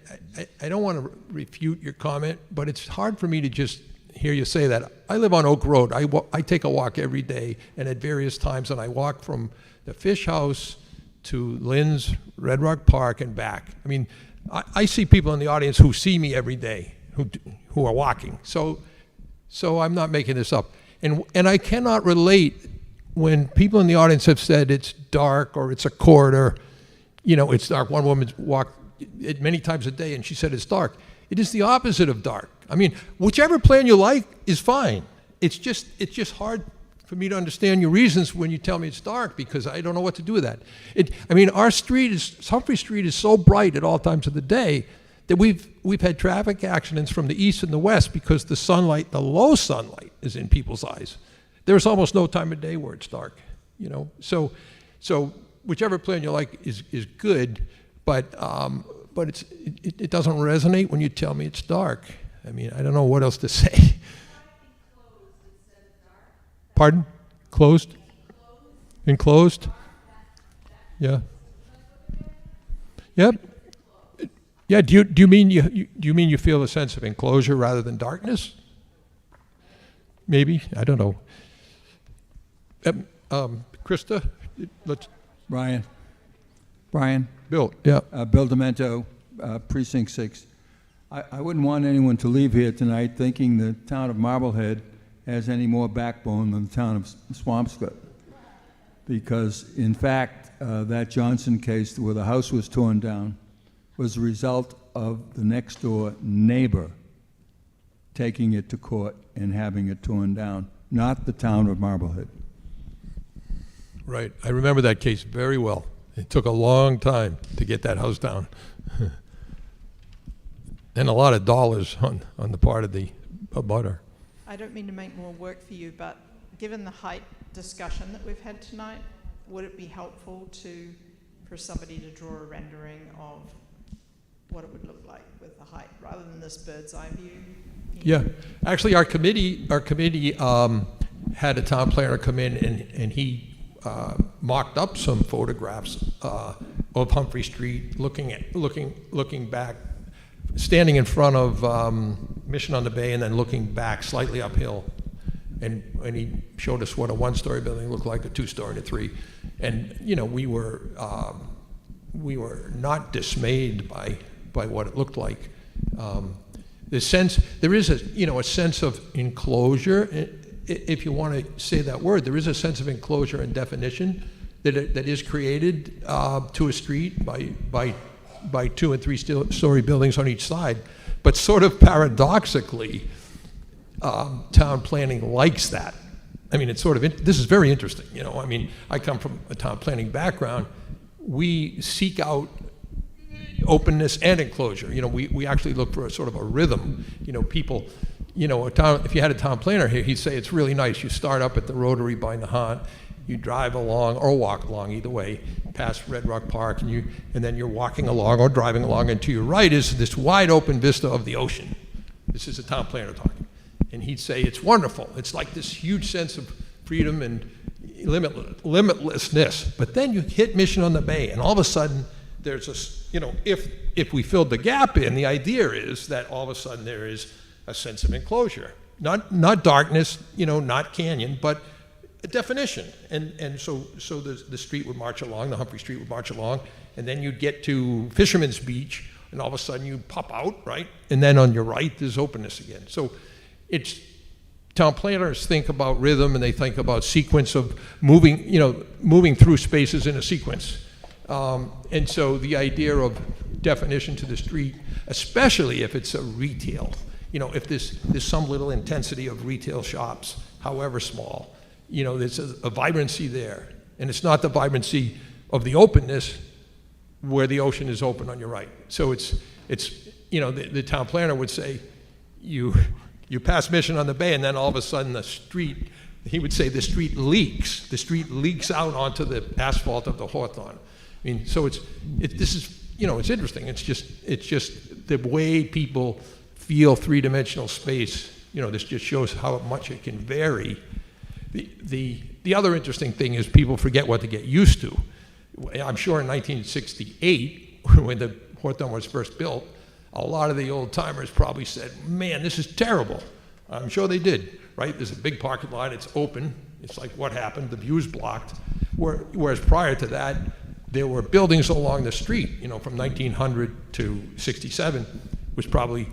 don't want to refute your comment, but it's hard for me to just hear you say that. I live on Oak Road. I take a walk every day, and at various times, and I walk from the Fish House to Lynn's Red Rock Park and back. I mean, I see people in the audience who see me every day who are walking. So I'm not making this up. And I cannot relate when people in the audience have said it's dark or it's a corridor. You know, it's dark. One woman walked it many times a day, and she said it's dark. It is the opposite of dark. I mean, whichever plan you like is fine. It's just hard for me to understand your reasons when you tell me it's dark, because I don't know what to do with that. I mean, our Humphrey Street is so bright at all times of the day that we've had traffic accidents from the east and the west because the sunlight, the low sunlight, is in people's eyes. There's almost no time of day where it's dark, you know. So whichever plan you like is good, but it doesn't resonate when you tell me it's dark. I mean, I don't know what else to say. Pardon? Closed? Enclosed? Yeah. Yep. Yeah. Do you mean you feel a sense of enclosure rather than darkness? Maybe. I don't know. Krista, let's. Brian. Bill. Yeah. Bill Demento, Precinct 6. I wouldn't want anyone to leave here tonight thinking the town of Marblehead has any more backbone than the town of Swampscott. Because, in fact, that Johnson case where the house was torn down was the result of the next door neighbor taking it to court and having it torn down, not the town of Marblehead. Right. I remember that case very well. It took a long time to get that house down. And a lot of dollars on the part of the abutter. I don't mean to make more work for you, but given the height discussion that we've had tonight, would it be helpful for somebody to draw a rendering of what it would look like with the height, rather than this bird's eye view? Yeah, actually, our committee had a town planner come in and he mocked up some photographs of Humphrey Street, looking back, standing in front of Mission on the Bay, and then looking back slightly uphill. And he showed us what a one-story building looked like, a two-story, and a three. And you know, we were not dismayed by what it looked like. There is a sense of enclosure, if you want to say that word. There is a sense of enclosure and definition that is created to a street by 2 and 3 story buildings on each side. But sort of paradoxically, town planning likes that. I mean, it's sort of, this is very interesting, you know. I mean, I come from a town planning background. We seek out openness and enclosure. You know, we actually look for a sort of a rhythm. You know, people, you know, if you had a town planner here, he'd say it's really nice. You start up at the Rotary by Nahant, you drive along or walk along, either way, past Red Rock Park, and then you're walking along or driving along, and to your right is this wide open vista of the ocean. This is a town planner talking. And he'd say, it's wonderful. It's like this huge sense of freedom and limitlessness. But then you hit Mission on the Bay, and all of a sudden, there's a, you know, if we filled the gap in, the idea is that all of a sudden there is a sense of enclosure. Not darkness, you know, not canyon, but a definition. And so the street would march along, the Humphrey Street would march along, and then you'd get to Fisherman's Beach, and all of a sudden you pop out, right? And then on your right, there's openness again. So it's, town planners think about rhythm, and they think about sequence of moving through spaces in a sequence. And so the idea of definition to the street, especially if it's a retail, you know, if there's some little intensity of retail shops, however small, you know, there's a vibrancy there. And it's not the vibrancy of the openness where the ocean is open on your right. So it's you know, the town planner would say, you pass Mission on the Bay, and then all of a sudden the street, he would say the street leaks. The street leaks out onto the asphalt of the Hawthorne. I mean, so this is, you know, it's interesting. It's just the way people feel three-dimensional space. You know, this just shows how much it can vary. The other interesting thing is people forget what to get used to. I'm sure in 1968, when the Hawthorne was first built, a lot of the old timers probably said, man, this is terrible. I'm sure they did, right? There's a big parking lot, it's open. It's like, what happened? The view's blocked. Whereas prior to that, there were buildings along the street, you know, from 1900 to 67 was probably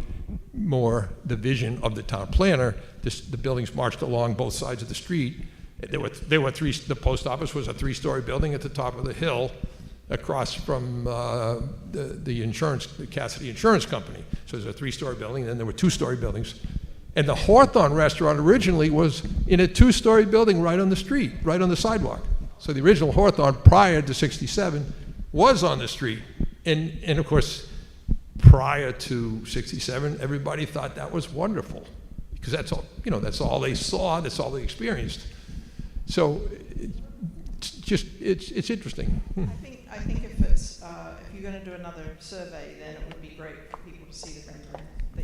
more the vision of the town planner. The buildings marched along both sides of the street. There were three. The post office was a 3-story building at the top of the hill, across from the Cassidy Insurance Company. So there's a 3-story building, and then there were 2-story buildings. And the Hawthorne restaurant originally was in a 2-story building right on the street, right on the sidewalk. So the original Hawthorne prior to 67 was on the street. And of course, prior to 67, everybody thought that was wonderful, because that's all, you know, that's all they saw, that's all they experienced. So it's interesting. I think if you're going to do another survey, then it would be great for people to see the rendering.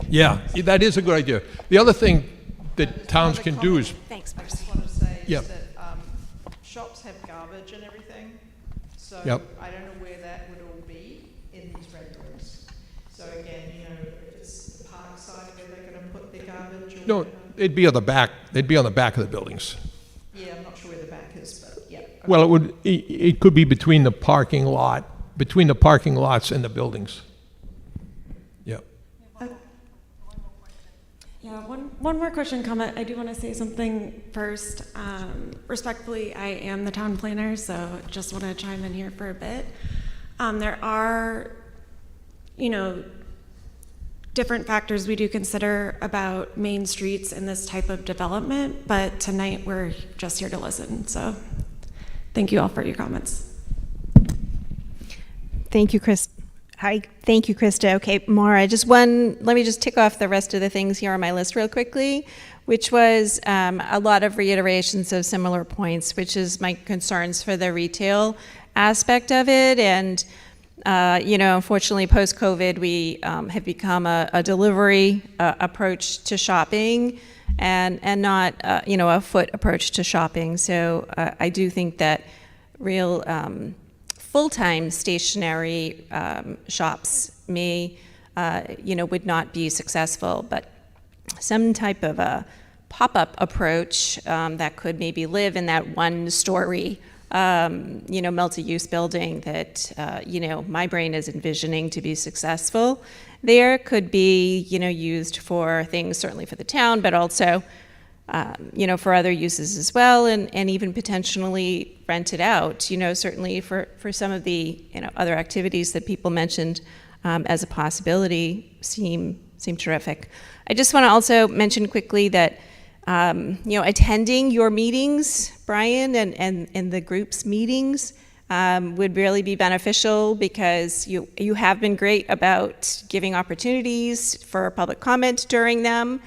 Yeah, that is a good idea. The other thing that towns can do is, Thanks, I just want to say Yep. is that shops have garbage and everything, so Yep. I don't know where that would all be in these renderings. So again, you know, if it's the park side where they're going to put their garbage, or no, it'd be on the back. They'd be on the back of the buildings. yeah, I'm not sure where the back is, but yeah. Okay. Well, it could be between the parking lots and the buildings. One more question, comment. I do want to say something first. Respectfully, I am the town planner, so just want to chime in here for a bit. There are, different factors we do consider about main streets in this type of development, but tonight we're just here to listen. So thank you all for your comments. Thank you, Chris. Hi, thank you, Krista. Okay, Maura, let me just tick off the rest of the things here on my list real quickly, which was a lot of reiterations of similar points, which is my concerns for the retail aspect of it. And, unfortunately, post-COVID, we have become a delivery approach to shopping and not, a foot approach to shopping. So I do think that real full-time stationary shops may, would not be successful, but some type of a pop-up approach that could maybe live in that one-story, multi-use building that, my brain is envisioning to be successful there could be, used for things certainly for the town, but also for other uses as well, and even potentially rent it out, certainly for some of the, other activities that people mentioned as a possibility seem terrific. I just want to also mention quickly that, attending your meetings, Brian, and the group's meetings would really be beneficial because you have been great about giving opportunities for public comment during them.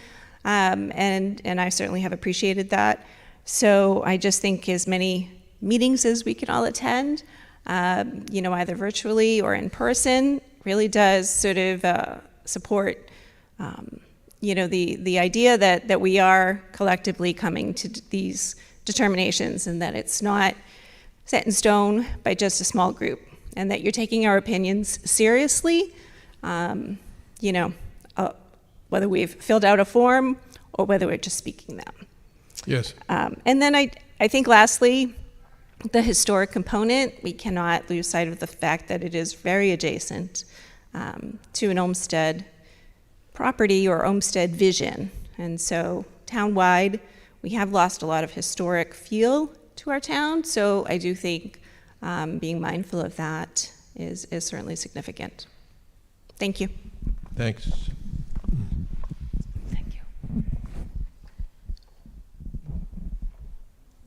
And I certainly have appreciated that. So I just think as many meetings as we can all attend, either virtually or in person, really does sort of support, the idea that we are collectively coming to these determinations and that it's not set in stone by just a small group and that you're taking our opinions seriously, whether we've filled out a form or whether we're just speaking them. Yes. And then I think lastly, the historic component, we cannot lose sight of the fact that it is very adjacent to an Olmsted property or Olmsted vision. And so town-wide, we have lost a lot of historic feel to our town. So I do think being mindful of that is certainly significant. Thank you. Thanks.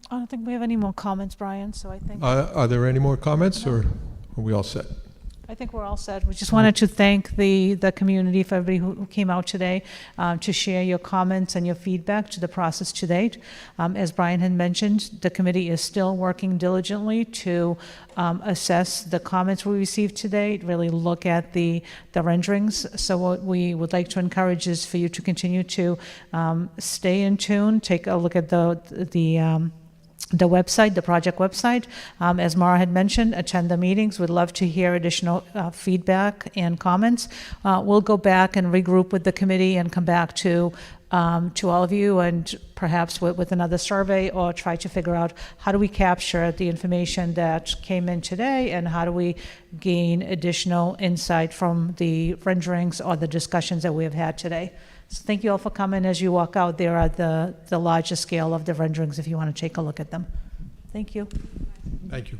I don't think we have any more comments, Brian, so I think... Are there any more comments, or are we all set? I think we're all set. We just wanted to thank the community for everybody who came out today to share your comments and your feedback to the process to date. As Brian had mentioned, the committee is still working diligently to assess the comments we received today, really look at the renderings. So what we would like to encourage is for you to continue to stay in tune, take a look at the website, the project website. As Mara had mentioned, attend the meetings. We'd love to hear additional feedback and comments. We'll go back and regroup with the committee and come back to all of you and perhaps with another survey or try to figure out how do we capture the information that came in today and how do we gain additional insight from the renderings or the discussions that we have had today. So thank you all for coming. As you walk out, there are the larger scale of the renderings if you want to take a look at them. Thank you. Thank you.